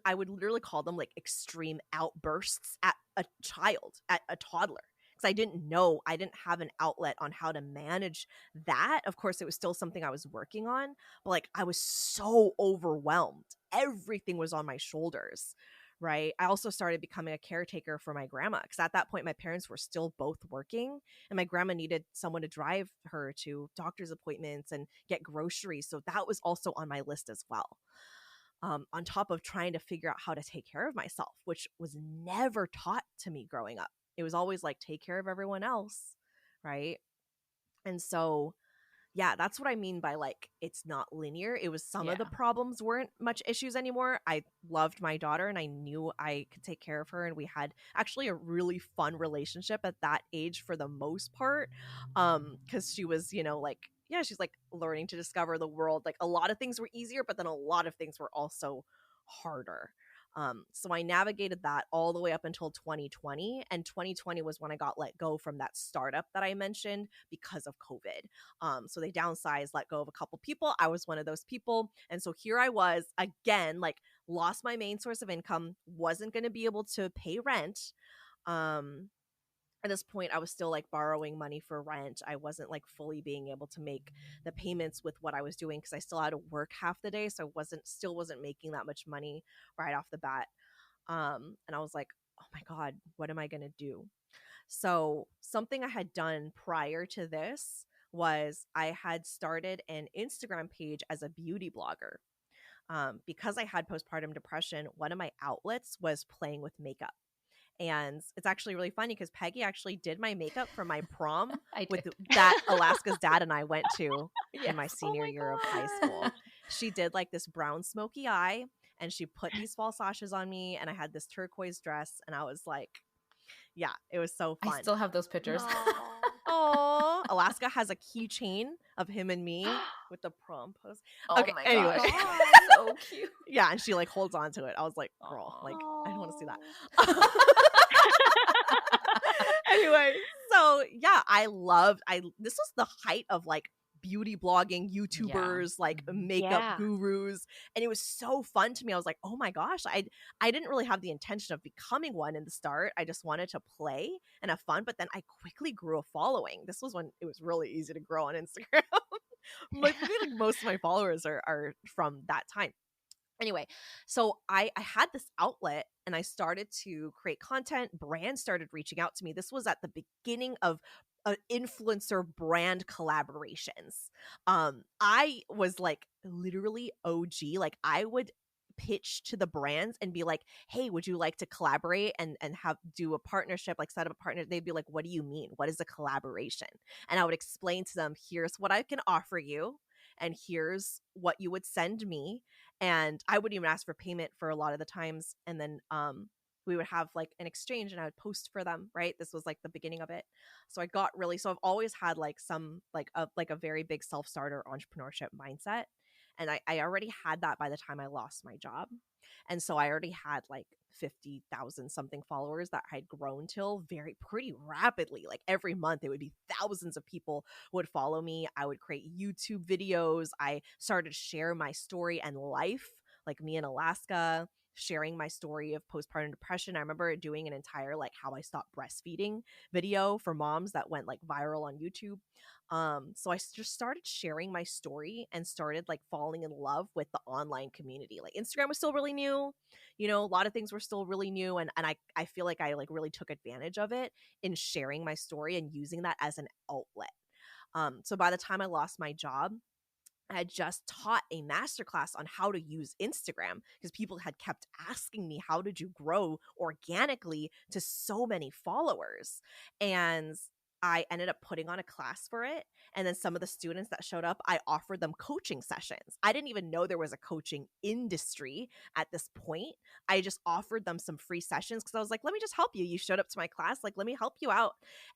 Speaker 3: I would literally call them like extreme outbursts at a child, at a toddler, because I didn't know, I didn't have an outlet on how to manage that. Of course, it was still something I was working on, but like I was so overwhelmed. Everything was on my shoulders, right? I also started becoming a caretaker for my grandma because at that point, my parents were still both working and my grandma needed someone to drive her to doctor's appointments and get groceries. So that was also on my list as well. On top of trying to figure out how to take care of myself, which was never taught to me growing up. It was always like, take care of everyone else, right? And so, yeah, that's what I mean by like, it's not linear. It was some of the problems weren't much issues anymore. I loved my daughter and I knew I could take care of her. And we had actually a really fun relationship at that age for the most part. Because she was, like, yeah, she's like learning to discover the world. Like a lot of things were easier, but then a lot of things were also harder. So I navigated that all the way up until 2020. And 2020 was when I got let go from that startup that I mentioned because of COVID. So they downsized, let go of a couple people. I was one of those people. And so here I was again, like lost my main source of income, wasn't going to be able to pay rent. At this point, I was still like borrowing money for rent. I wasn't like fully being able to make the payments with what I was doing because I still had to work half the day. So I still wasn't making that much money right off the bat. And I was like, oh my God, what am I going to do? So something I had done prior to this was I had started an Instagram page as a beauty blogger. Because I had postpartum depression, one of my outlets was playing with makeup. And it's actually really funny because Peggy actually did my makeup for my prom with that Alaska's dad and I went to in my senior year of high school. She did like this brown smoky eye and she put these false lashes on me and I had this turquoise dress and I was like, yeah, it was so fun.
Speaker 1: I still have those pictures.
Speaker 3: Oh, Alaska has a keychain of him and me with the prom pose.
Speaker 1: Oh my
Speaker 3: anyway.
Speaker 1: God. So cute.
Speaker 3: Yeah, and she like holds on to it. I was like, girl, like I don't want to see that. Anyway, so yeah, this was the height of like beauty blogging YouTubers, like makeup gurus, and it was so fun to me. I was like, oh my gosh, I didn't really have the intention of becoming one in the start. I just wanted to play and have fun, but then I quickly grew a following. This was when it was really easy to grow on Instagram. Like most of my followers are from that time. Anyway, so I had this outlet and I started to create content. Brands started reaching out to me. This was at the beginning of influencer brand collaborations. I was like literally OG. Like I would pitch to the brands and be like, hey, would you like to collaborate and do a partnership, like set up a partner? They'd be like, what do you mean? What is a collaboration? And I would explain to them, here's what I can offer you and here's what you would send me. And I wouldn't even ask for payment for a lot of the times. And then we would have like an exchange and I would post for them, right? This was like the beginning of it. So I've always had like some like a very big self-starter entrepreneurship mindset. And I already had that by the time I lost my job. And so I already had like 50,000 something followers that I had grown till pretty rapidly. Like every month, it would be thousands of people would follow me. I would create YouTube videos. I started to share my story and life, like me in Alaska, sharing my story of postpartum depression. I remember doing an entire like how I stopped breastfeeding video for moms that went like viral on YouTube. So I just started sharing my story and started like falling in love with the online community. Like Instagram was still really new, you know, a lot of things were still really new, and I feel like I like really took advantage of it in sharing my story and using that as an outlet. So by the time I lost my job, I had just taught a masterclass on how to use Instagram because people had kept asking me, how did you grow organically to so many followers? And I ended up putting on a class for it. And then some of the students that showed up, I offered them coaching sessions. I didn't even know there was a coaching industry at this point. I just offered them some free sessions because I was like, let me just help you. You showed up to my class. Like, let me help you out.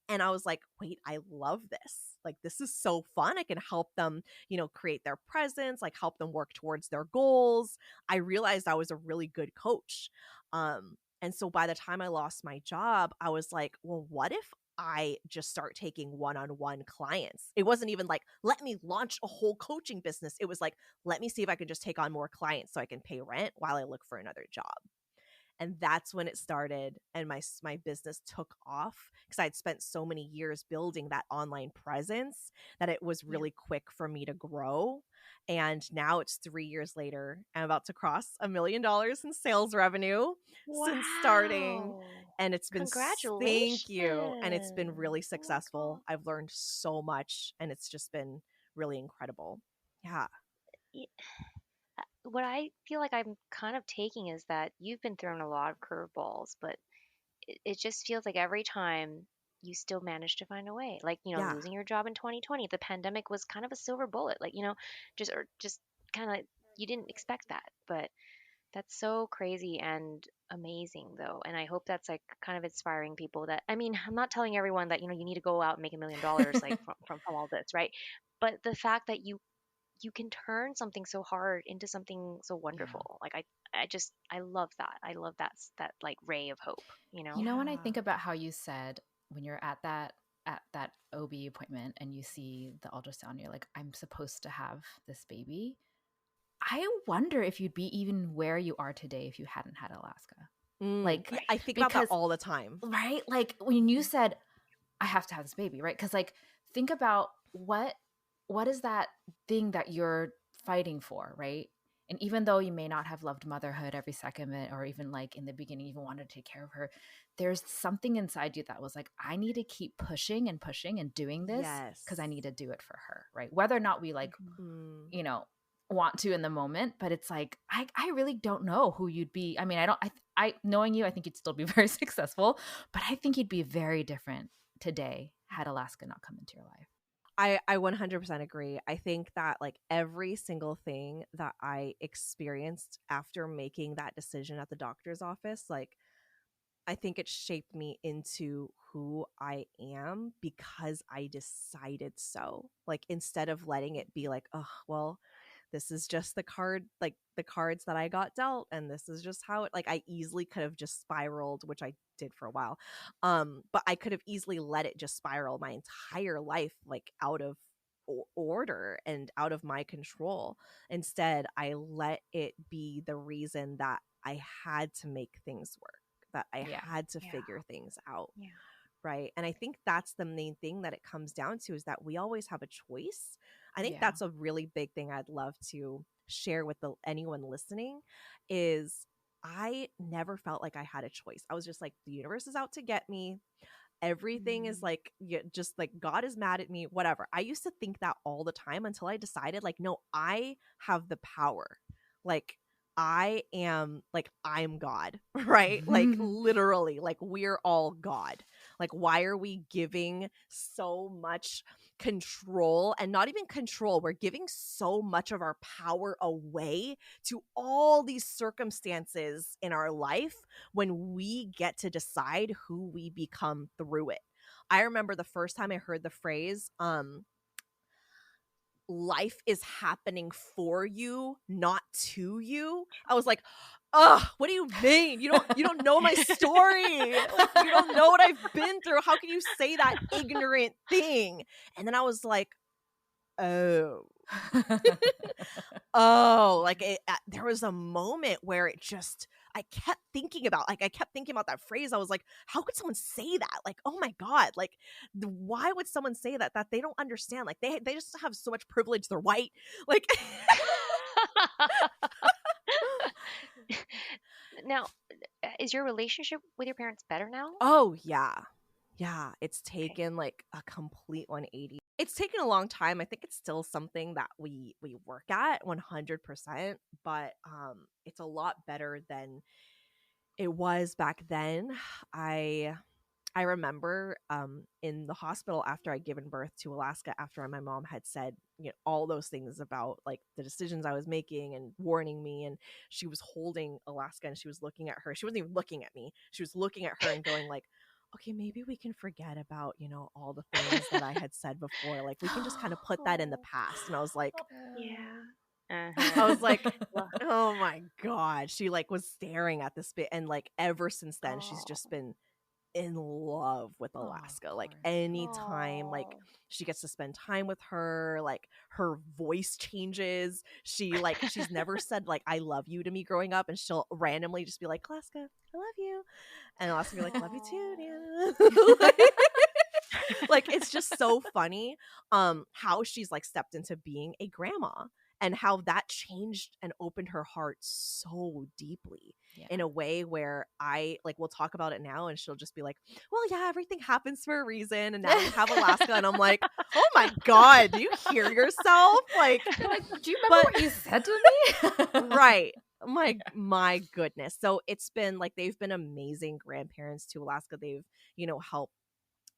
Speaker 3: And I was like, wait, I love this. Like, this is so fun. I can help them, you know, create their presence, like help them work towards their goals. I realized I was a really good coach. And so by the time I lost my job, I was like, well, what if I just start taking one-on-one clients? It wasn't even like, let me launch a whole coaching business. It was like, let me see if I can just take on more clients so I can pay rent while I look for another job. And that's when it started, and my business took off because I'd spent so many years building that online presence that it was really quick for me to grow. And now it's 3 years later. I'm about to cross $1 million in sales revenue since starting.
Speaker 4: Wow.
Speaker 3: And it's been, thank you. And it's been
Speaker 4: Congratulations.
Speaker 3: really
Speaker 4: Oh my
Speaker 3: successful. I've learned so much, and it's just been really incredible. Yeah.
Speaker 4: God. What I feel like I'm kind of taking is that you've been thrown a lot of curveballs, but it just feels like every time you still manage to find a way. Like,
Speaker 3: Yeah.
Speaker 4: losing your job in 2020, the pandemic was kind of a silver bullet. Like, just kind of you didn't expect that, but that's so crazy and amazing though. And I hope that's like kind of inspiring people that, I mean, I'm not telling everyone that, you need to go out and make $1 million like from all this, right? But the fact that you can turn something so hard into something so
Speaker 3: Yeah.
Speaker 4: wonderful. Like I love that. I love that like ray of hope, you
Speaker 1: You
Speaker 4: know?
Speaker 1: know, when I
Speaker 3: Yeah.
Speaker 1: think about how you said when you're at that OB appointment and you see the ultrasound, you're like, I'm supposed to have this baby. I wonder if you'd be even where you are today if you hadn't had Alaska. Like,
Speaker 3: Yeah, I think about that
Speaker 1: because,
Speaker 3: all the time.
Speaker 1: right? Like when you said, I have to have this baby, right? Because like think about what is that thing that you're fighting for, right? And even though you may not have loved motherhood every second of it, or even like in the beginning, even wanted to take care of her, there's something inside you that was like, I need to keep pushing and pushing and doing this because
Speaker 3: Yes.
Speaker 1: I need to do it for her, right? Whether or not we like,
Speaker 3: Mm.
Speaker 1: you know, want to in the moment, but it's like, I really don't know who you'd be. I mean, I knowing you, I think you'd still be very successful, but I think you'd be very different today had Alaska not come into your life.
Speaker 3: I 100% agree. I think that like every single thing that I experienced after making that decision at the doctor's office, like I think it shaped me into who I am because I decided so. Like instead of letting it be like, oh, well, this is just the card, like the cards that I got dealt, and this is just how it, like I easily could have just spiraled, which I did for a while. But I could have easily let it just spiral my entire life, like out of order and out of my control. Instead, I let it be the reason that I had to make things work, that I
Speaker 1: Yeah.
Speaker 3: had to
Speaker 4: Yeah.
Speaker 3: figure things out.
Speaker 4: Yeah.
Speaker 3: Right. And I think that's the main thing that it comes down to, is that we always have a choice. I think
Speaker 1: Yeah.
Speaker 3: that's a really big thing I'd love to share with anyone listening is I never felt like I had a choice. I was just like, the universe is out to get me. Everything is like, just like God is mad at me, whatever. I used to think that all the time until I decided, like, no, I have the power. Like, I'm God, right? Like, literally, like, we're all God. Like, why are we giving so much control? And not even control, we're giving so much of our power away to all these circumstances in our life when we get to decide who we become through it. I remember the first time I heard the phrase, life is happening for you, not to you. I was like, ugh, what do you mean? You don't know my story. Like, you don't know what I've been through. How can you say that ignorant thing? And then I was like, oh. Oh, like there was a moment where I kept thinking about that phrase. I was like, how could someone say that? Like, oh my God, like why would someone say that they don't understand? Like they just have so much privilege. They're white. Like
Speaker 4: Now, is your relationship with your parents better now?
Speaker 3: oh yeah. Yeah, it's
Speaker 4: Okay.
Speaker 3: taken like a complete 180. It's taken a long time. I think it's still something that we work at 100%, but it's a lot better than it was back then. I I remember in the hospital after I'd given birth to Alaska, after my mom had said, all those things about like the decisions I was making and warning me, and she was holding Alaska and she was looking at her. She wasn't even looking at me. She was looking at her and going like, okay, maybe we can forget about, all the things that I had said before. Like we can just kind of put that in the past. And I was like,
Speaker 4: Yeah.
Speaker 3: I was like,
Speaker 4: Well,
Speaker 3: oh my God. She like was staring at this bit. And like ever since then, she's
Speaker 4: oh,
Speaker 3: just been in love with Alaska. Like anytime like
Speaker 4: oh.
Speaker 3: she gets to spend time with her, like her voice changes. She's never said like I love you to me growing up, and she'll randomly just be like, Alaska, I love you. And Alaska will be like, love you too, Nana. Like it's just so funny how she's like stepped into being a grandma, and how that changed and opened her heart so deeply in a way where I like we'll talk about it now and she'll just be like, well, yeah, everything happens for a reason, and now we have Alaska. And I'm like, oh my God, do you hear yourself? Like,
Speaker 1: You're like, do you remember what you said to me?
Speaker 3: right, my goodness. So it's been like they've been amazing grandparents to Alaska. They've helped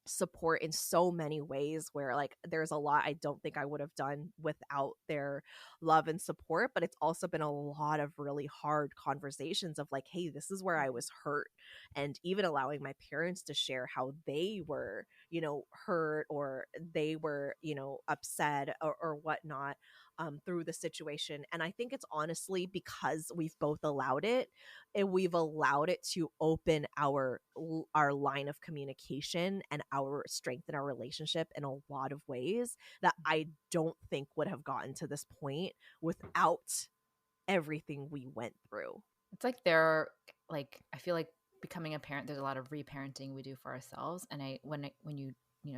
Speaker 3: support in so many ways, where like there's a lot I don't think I would have done without their love and support. But it's also been a lot of really hard conversations of like, hey, this is where I was hurt, and even allowing my parents to share how they were hurt, or they were upset, or whatnot, through the situation. And I think it's honestly because we've both allowed it, and we've allowed it to open our line of communication and our strength in our relationship in a lot of ways that I don't think would have gotten to this point without everything we went through.
Speaker 1: It's like I feel like becoming a parent, there's a lot of reparenting we do for ourselves. And when you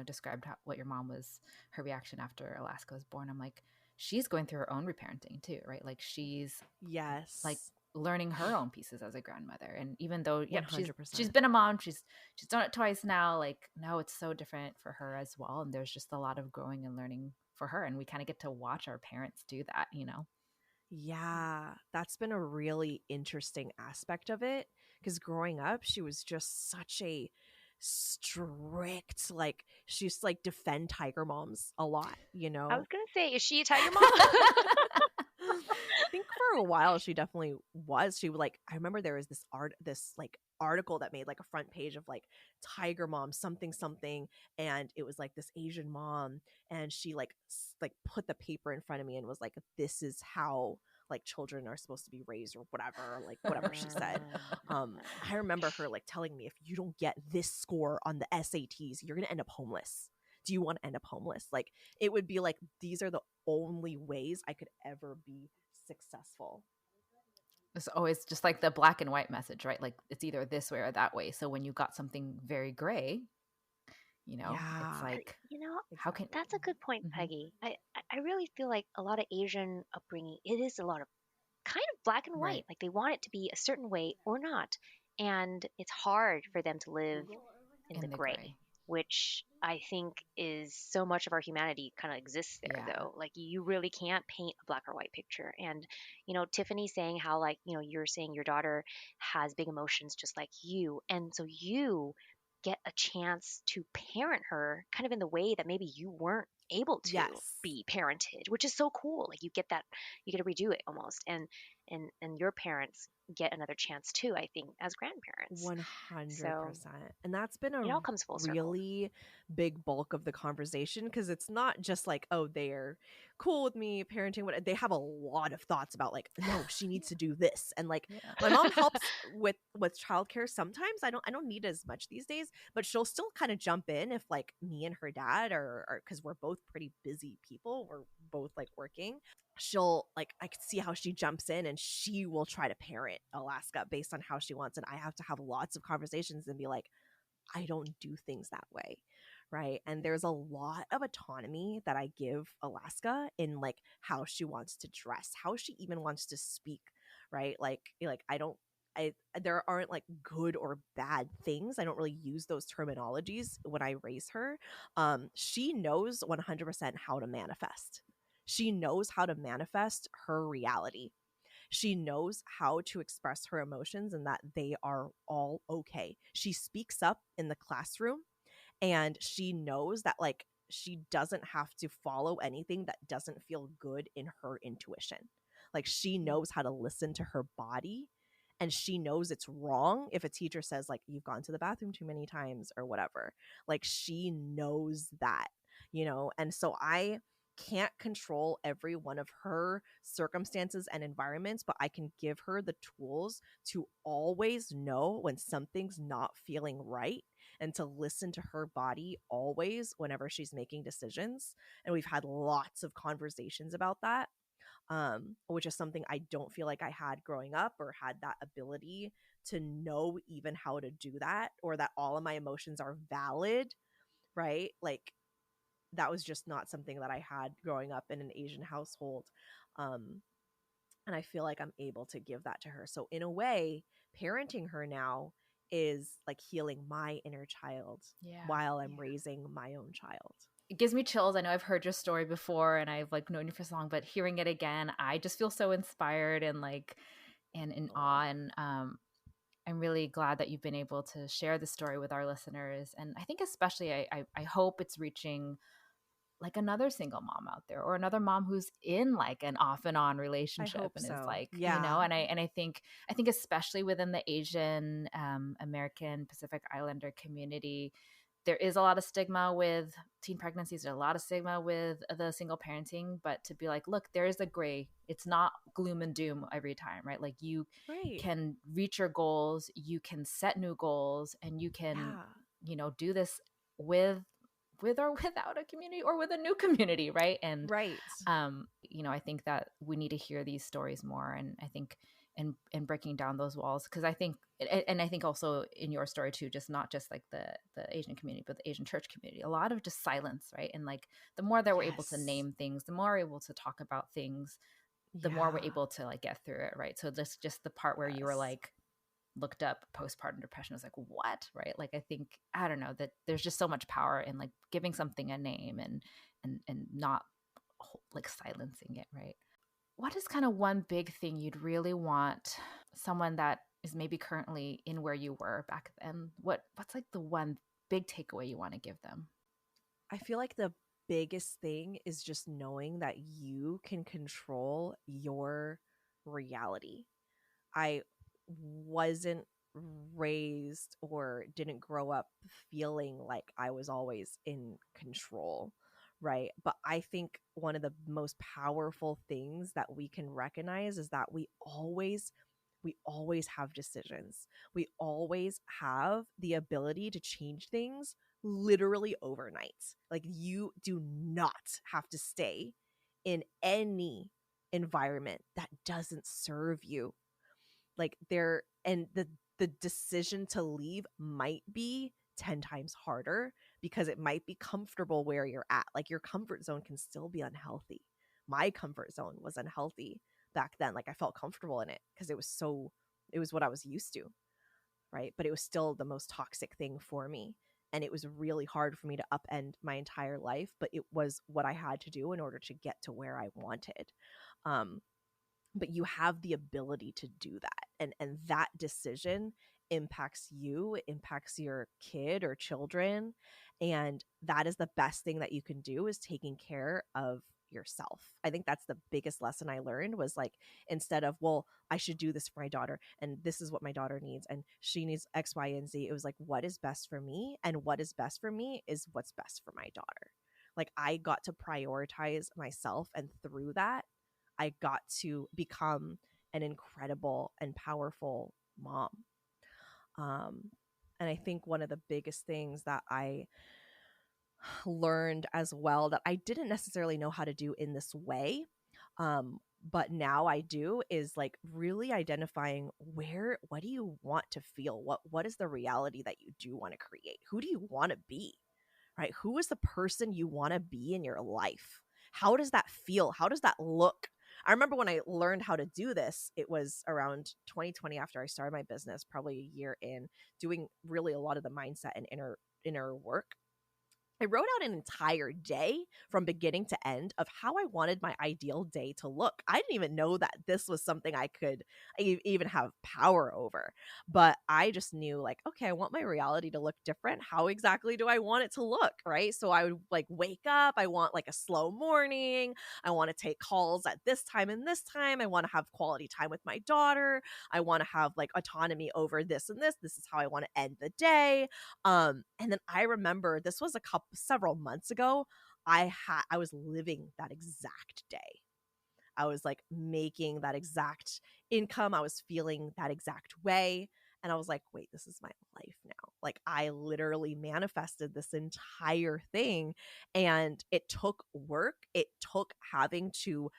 Speaker 1: described what your mom was, her reaction after Alaska was born, I'm like, she's going through her own reparenting too, right? Like she's
Speaker 3: Yes.
Speaker 1: like learning her own pieces as a grandmother. And even though she's
Speaker 3: 100%.
Speaker 1: been a mom, she's done it twice now, like now it's so different for her as well. And there's just a lot of growing and learning for her. And we kind of get to watch our parents do that,
Speaker 3: Yeah, that's been a really interesting aspect of it, because growing up, she was just such a strict, like she used to like defend tiger moms a lot,
Speaker 4: I was gonna say, is she a tiger mom?
Speaker 3: I think for a while she definitely was. She would like, I remember there was this like article that made like a front page of like tiger mom something something, and it was like this Asian mom, and she like put the paper in front of me and was like, this is how like children are supposed to be raised, or whatever she said. I remember her like telling me, if you don't get this score on the SATs, you're gonna end up homeless. Do you want to end up homeless? Like it would be like, these are the only ways I could ever be successful.
Speaker 1: It's always just like the black and white message, right? Like it's either this way or that way. So when you got something very gray,
Speaker 3: Yeah,
Speaker 1: it's like, how can
Speaker 4: That's a good point,
Speaker 1: Mhm.
Speaker 4: Peggy. I really feel like a lot of Asian upbringing, it is a lot of kind of black and white.
Speaker 1: Right.
Speaker 4: Like they want it to be a certain way or not. And it's hard for them to live in the
Speaker 1: In the
Speaker 4: gray,
Speaker 1: gray.
Speaker 4: which I think is so much of our humanity kind of exists there,
Speaker 1: Yeah.
Speaker 4: though. Like you really can't paint a black or white picture. And, Tiffany saying how, like, you're saying your daughter has big emotions just like you. And so you get a chance to parent her kind of in the way that maybe you weren't able to
Speaker 3: yes,
Speaker 4: be parented, which is so cool. Like you get that, you get to redo it almost. And and your parents get another chance too, I think, as grandparents. So
Speaker 3: 100%. And that's been
Speaker 4: it
Speaker 3: a
Speaker 4: all comes full circle.
Speaker 3: really big bulk of the conversation, because it's not just like, oh, they're cool with me parenting. What they have a lot of thoughts about, like, no, she needs to do this. And like
Speaker 1: Yeah.
Speaker 3: my mom helps with childcare sometimes. I don't need as much these days, but she'll still kind of jump in if like me and her dad are because we're both pretty busy people. We're both like working. She'll like, I could see how she jumps in and she will try to parent Alaska based on how she wants, and I have to have lots of conversations and be like, I don't do things that way, right? And there's a lot of autonomy that I give Alaska in like how she wants to dress, how she even wants to speak, right? Like I there aren't like good or bad things. I don't really use those terminologies when I raise her. She knows 100% how to manifest. She knows how to manifest her reality. She knows how to express her emotions and that they are all okay. She speaks up in the classroom, and she knows that like she doesn't have to follow anything that doesn't feel good in her intuition. Like she knows how to listen to her body, and she knows it's wrong if a teacher says like you've gone to the bathroom too many times or whatever. Like she knows that, and so I can't control every one of her circumstances and environments, but I can give her the tools to always know when something's not feeling right and to listen to her body always whenever she's making decisions. And we've had lots of conversations about that, which is something I don't feel like I had growing up, or had that ability to know even how to do that, or that all of my emotions are valid, right? Like that was just not something that I had growing up in an Asian household. Um, and I feel like I'm able to give that to her. So in a way, parenting her now is like healing my inner child
Speaker 1: Yeah.
Speaker 3: while I'm raising my own child.
Speaker 1: It gives me chills. I know I've heard your story before and I've like known you for so long, but hearing it again, I just feel so inspired and like and in awe. And I'm really glad that you've been able to share the story with our listeners. And I think especially I hope it's reaching like another single mom out there, or another mom who's in like an off and on relationship
Speaker 3: hope
Speaker 1: and is
Speaker 3: so.
Speaker 1: like,
Speaker 3: Yeah.
Speaker 1: and I think especially within the Asian American Pacific Islander community, there is a lot of stigma with teen pregnancies. There's a lot of stigma with the single parenting, but to be like, look, there is a gray. It's not gloom and doom every time, right? Like you
Speaker 3: Right.
Speaker 1: can reach your goals, you can set new goals, and you can, do this with or without a community, or with a new community, right? And
Speaker 3: Right.
Speaker 1: I think that we need to hear these stories more, and I think and breaking down those walls, because I think, and I think also in your story too, just not just like the Asian community, but the Asian church community, a lot of just silence, right? And like the more that we're able to name things, the more we're able to talk about things, the more we're able to like get through it, right? So this just the part where you were like looked up postpartum depression, was like, what, right? Like I think, I don't know, that there's just so much power in like giving something a name and not like silencing it, right? What is kind of one big thing you'd really want someone that is maybe currently in where you were back then, what's like the one big takeaway you want to give them?
Speaker 3: I feel like the biggest thing is just knowing that you can control your reality. I wasn't raised or didn't grow up feeling like I was always in control, right? But I think one of the most powerful things that we can recognize is that we always have decisions. We always have the ability to change things literally overnight. Like you do not have to stay in any environment that doesn't serve you. Like there, and the decision to leave might be 10 times harder because it might be comfortable where you're at. Like your comfort zone can still be unhealthy. My comfort zone was unhealthy back then. Like I felt comfortable in it because it was what I was used to, right? But it was still the most toxic thing for me. And it was really hard for me to upend my entire life, but it was what I had to do in order to get to where I wanted. But you have the ability to do that. And that decision impacts you, it impacts your kid or children. And that is the best thing that you can do, is taking care of yourself. I think that's the biggest lesson I learned was like, instead of, well, I should do this for my daughter and this is what my daughter needs and she needs X, Y, and Z. It was like, what is best for me? And what is best for me is what's best for my daughter. Like I got to prioritize myself, and through that, I got to become an incredible and powerful mom. And I think one of the biggest things that I learned as well that I didn't necessarily know how to do in this way, but now I do, is like really identifying what do you want to feel? What is the reality that you do want to create? Who do you want to be? Right? Who is the person you want to be in your life? How does that feel? How does that look? I remember when I learned how to do this, it was around 2020 after I started my business, probably a year in, doing really a lot of the mindset and inner work. I wrote out an entire day from beginning to end of how I wanted my ideal day to look. I didn't even know that this was something I could even have power over. But I just knew like, okay, I want my reality to look different. How exactly do I want it to look? Right. So I would like wake up. I want like a slow morning. I want to take calls at this time and this time. I want to have quality time with my daughter. I want to have like autonomy over this and this. This is how I want to end the day. And then I remember this was several months ago. I was living that exact day. I was like making that exact income. I was feeling that exact way. And I was like, wait, this is my life now. Like I literally manifested this entire thing. And it took work. It took having to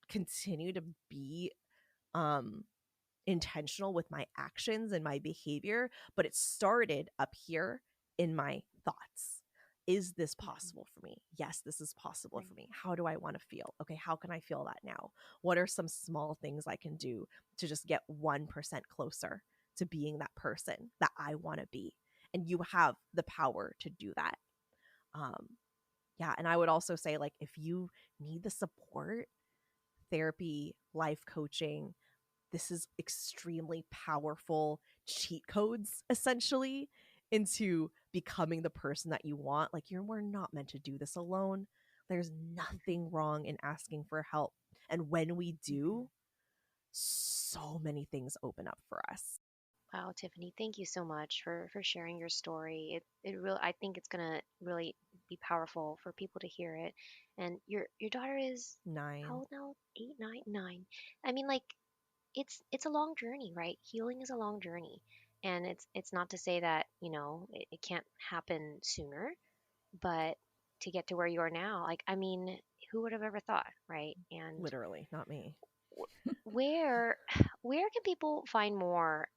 Speaker 3: continue to be intentional with my actions and my behavior, but it started up here in my thoughts. Is this possible for me? Yes, this is possible for me. How do I want to feel? Okay, how can I feel that now? What are some small things I can do to just get 1% closer to being that person that I want to be? And you have the power to do that. Yeah, and I would also say, like, if you need the support, therapy, life coaching, this is extremely powerful cheat codes essentially into becoming the person that you want. Like we're not meant to do this alone. There's nothing wrong in asking for help. And when we do, so many things open up for us.
Speaker 4: Wow, Tiffany, thank you so much for sharing your story. It really, I think it's gonna really be powerful for people to hear it. And your daughter is
Speaker 3: 9.
Speaker 4: how old now? 8, 9, 9. I mean, like it's a long journey, right? Healing is a long journey, and it's not to say that it can't happen sooner, but to get to where you are now, like I mean, who would have ever thought, right? And
Speaker 3: Literally, not me.
Speaker 4: where where can people find more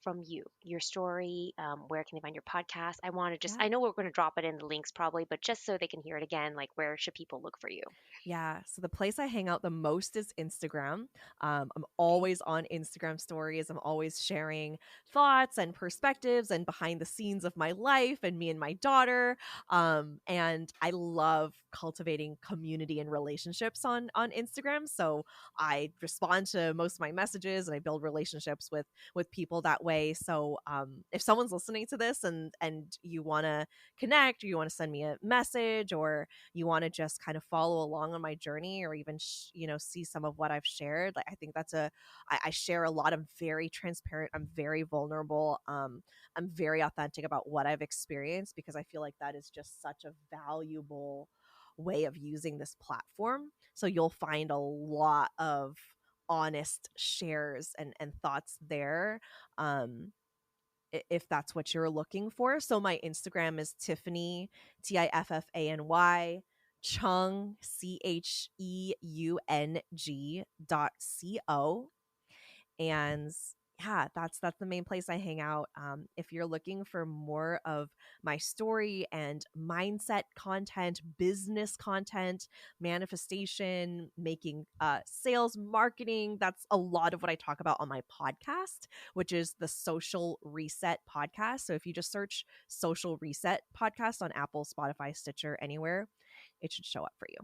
Speaker 4: from you, your story? Where can they find your podcast? I want to just, I know we're going to drop it in the links probably, but just so they can hear it again, like where should people look for you?
Speaker 3: Yeah. So the place I hang out the most is Instagram. I'm always on Instagram stories. I'm always sharing thoughts and perspectives and behind the scenes of my life and me and my daughter. And I love cultivating community and relationships on Instagram. So I respond to most of my messages and I build relationships with people that way. So if someone's listening to this and you want to connect, or you want to send me a message, or you want to just kind of follow along on my journey, or even see some of what I've shared, like I think I share a lot. I'm very transparent, I'm very vulnerable, I'm very authentic about what I've experienced, because I feel like that is just such a valuable way of using this platform. So you'll find a lot of honest shares and thoughts there, if that's what you're looking for. So my Instagram is Tiffany, Tiffany Cheung, CHEUNG.co. And yeah, that's the main place I hang out. If you're looking for more of my story and mindset content, business content, manifestation, making sales, marketing, that's a lot of what I talk about on my podcast, which is the Social Reset Podcast. So if you just search Social Reset Podcast on Apple, Spotify, Stitcher, anywhere, it should show up for you.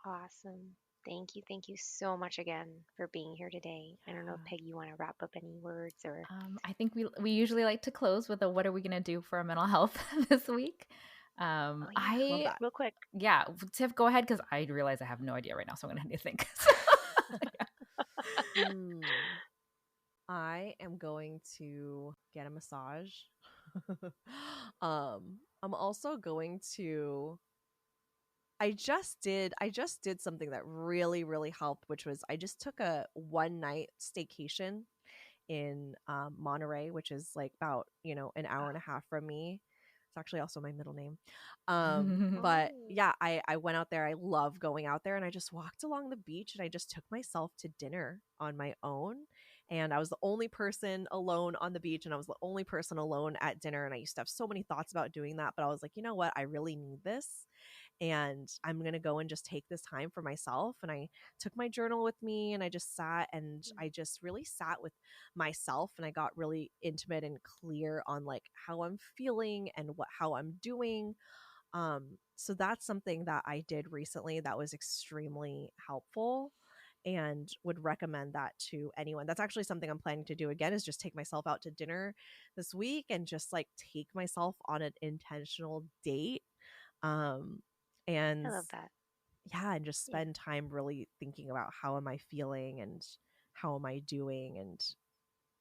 Speaker 4: Awesome. Thank you so much again for being here today. I don't know if Peggy, you want to wrap up any words or
Speaker 1: I think we usually like to close with a what are we going to do for our mental health this week.
Speaker 3: Love
Speaker 1: I
Speaker 3: that.
Speaker 4: Real quick.
Speaker 1: yeah, Tiff, go ahead because I realize I have no idea right now, so I'm gonna need to think.
Speaker 3: Mm, I am going to get a massage. I'm also going to I just did something that really, really helped, which was I just took a one night staycation in Monterey, which is like about, an hour and a half from me. It's actually also my middle name. But
Speaker 4: Oh.
Speaker 3: yeah, I went out there. I love going out there, and I just walked along the beach and I just took myself to dinner on my own. And I was the only person alone on the beach, and I was the only person alone at dinner. And I used to have so many thoughts about doing that, but I was like, you know what? I really need this, and I'm going to go and just take this time for myself. And I took my journal with me, and I just sat, and I just really sat with myself, and I got really intimate and clear on like how I'm feeling and how I'm doing. So that's something that I did recently that was extremely helpful, and would recommend that to anyone. That's actually something I'm planning to do again, is just take myself out to dinner this week and just like take myself on an intentional date. Um,
Speaker 4: I
Speaker 3: and
Speaker 4: love that.
Speaker 3: yeah, and just
Speaker 4: Yeah.
Speaker 3: spend time really thinking about how am I feeling and how am I doing, and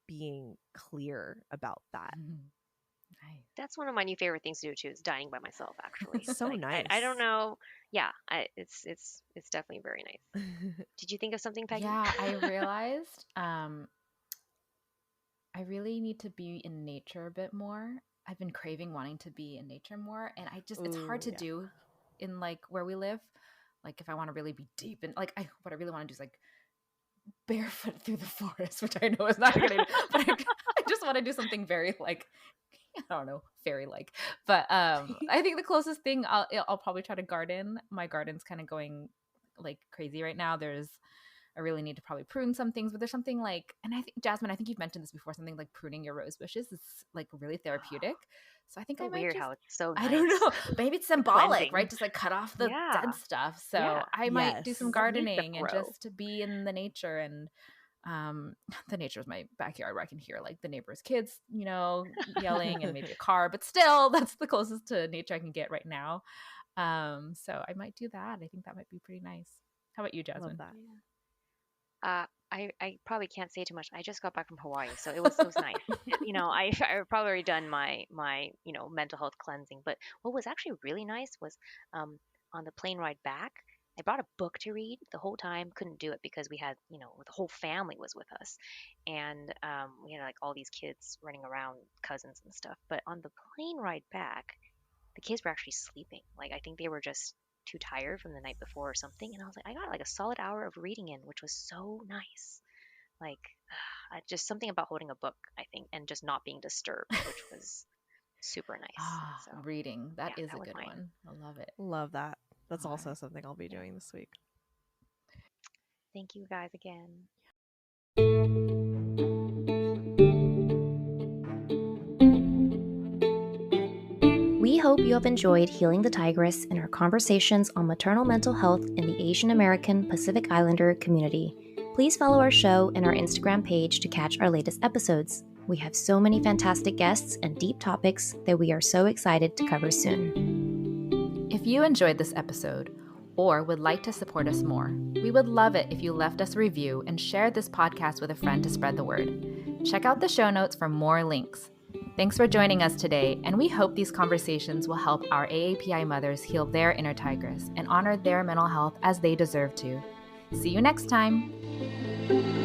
Speaker 3: being clear about that.
Speaker 1: Nice.
Speaker 4: That's one of my new favorite things to do too, is dining by myself, actually.
Speaker 3: So
Speaker 4: Like I don't
Speaker 3: nice.
Speaker 4: know. Yeah, it's definitely very nice. Did you think of something, Peggy?
Speaker 1: Yeah, I realized I really need to be in nature a bit more. I've been craving wanting to be in nature more, and it's hard
Speaker 3: Ooh,
Speaker 1: to
Speaker 3: yeah.
Speaker 1: do in like where we live. Like if I want to really be deep and like what I really want to do is like barefoot through the forest, which I know is not a good idea, but I just want to do something very like I don't know, fairy like. But I think the closest thing I'll probably try to garden. My garden's kind of going like crazy right now. I really need to probably prune some things, but there's something like, and I think Jasmine, I think you've mentioned this before, something like pruning your rose bushes is like really therapeutic. So I think
Speaker 4: So
Speaker 1: I might
Speaker 4: weird
Speaker 1: just,
Speaker 4: how it's so
Speaker 1: I don't
Speaker 4: nice.
Speaker 1: know, maybe it's symbolic, right?
Speaker 4: Cleansing.
Speaker 1: Just like cut off the
Speaker 4: Yeah.
Speaker 1: dead stuff.
Speaker 4: Yeah.
Speaker 1: So I might do some
Speaker 3: Yes.
Speaker 4: What needs to
Speaker 1: gardening and
Speaker 4: grow?
Speaker 1: just to be in the nature. And the nature is my backyard where I can hear like the neighbors' kids, yelling and maybe a car, but still that's the closest to nature I can get right now. So I might do that. I think that might be pretty nice. How about you,
Speaker 3: Love
Speaker 1: Jasmine?
Speaker 3: that.
Speaker 4: I probably can't say too much. I just got back from Hawaii, so it was nice. I've probably already done my mental health cleansing. But what was actually really nice was um on the plane ride back, I brought a book to read the whole time. Couldn't do it because we had the whole family was with us, and we had like all these kids running around, cousins and stuff. But on the plane ride back, the kids were actually sleeping. Like I think they were just too tired from the night before or something. And I was like, I got like a solid hour of reading in, which was so nice. Like just something about holding a book, I think, and just not being disturbed, which was super nice.
Speaker 1: Ah,
Speaker 4: So
Speaker 1: reading.
Speaker 4: yeah,
Speaker 1: That is
Speaker 4: that
Speaker 1: a
Speaker 4: was
Speaker 1: good
Speaker 4: mine.
Speaker 1: one. I love it.
Speaker 3: Love that. That's
Speaker 1: All
Speaker 3: also
Speaker 1: right.
Speaker 3: something I'll be
Speaker 4: Yeah.
Speaker 3: doing this week.
Speaker 4: Thank you guys again.
Speaker 2: We hope you have enjoyed Healing the Tigress and our conversations on maternal mental health in the Asian American Pacific Islander community. Please follow our show and our Instagram page to catch our latest episodes. We have so many fantastic guests and deep topics that we are so excited to cover soon.
Speaker 1: If you enjoyed this episode or would like to support us more, we would love it if you left us a review and shared this podcast with a friend to spread the word. Check out the show notes for more links. Thanks for joining us today, and we hope these conversations will help our AAPI mothers heal their inner tigress and honor their mental health as they deserve to. See you next time.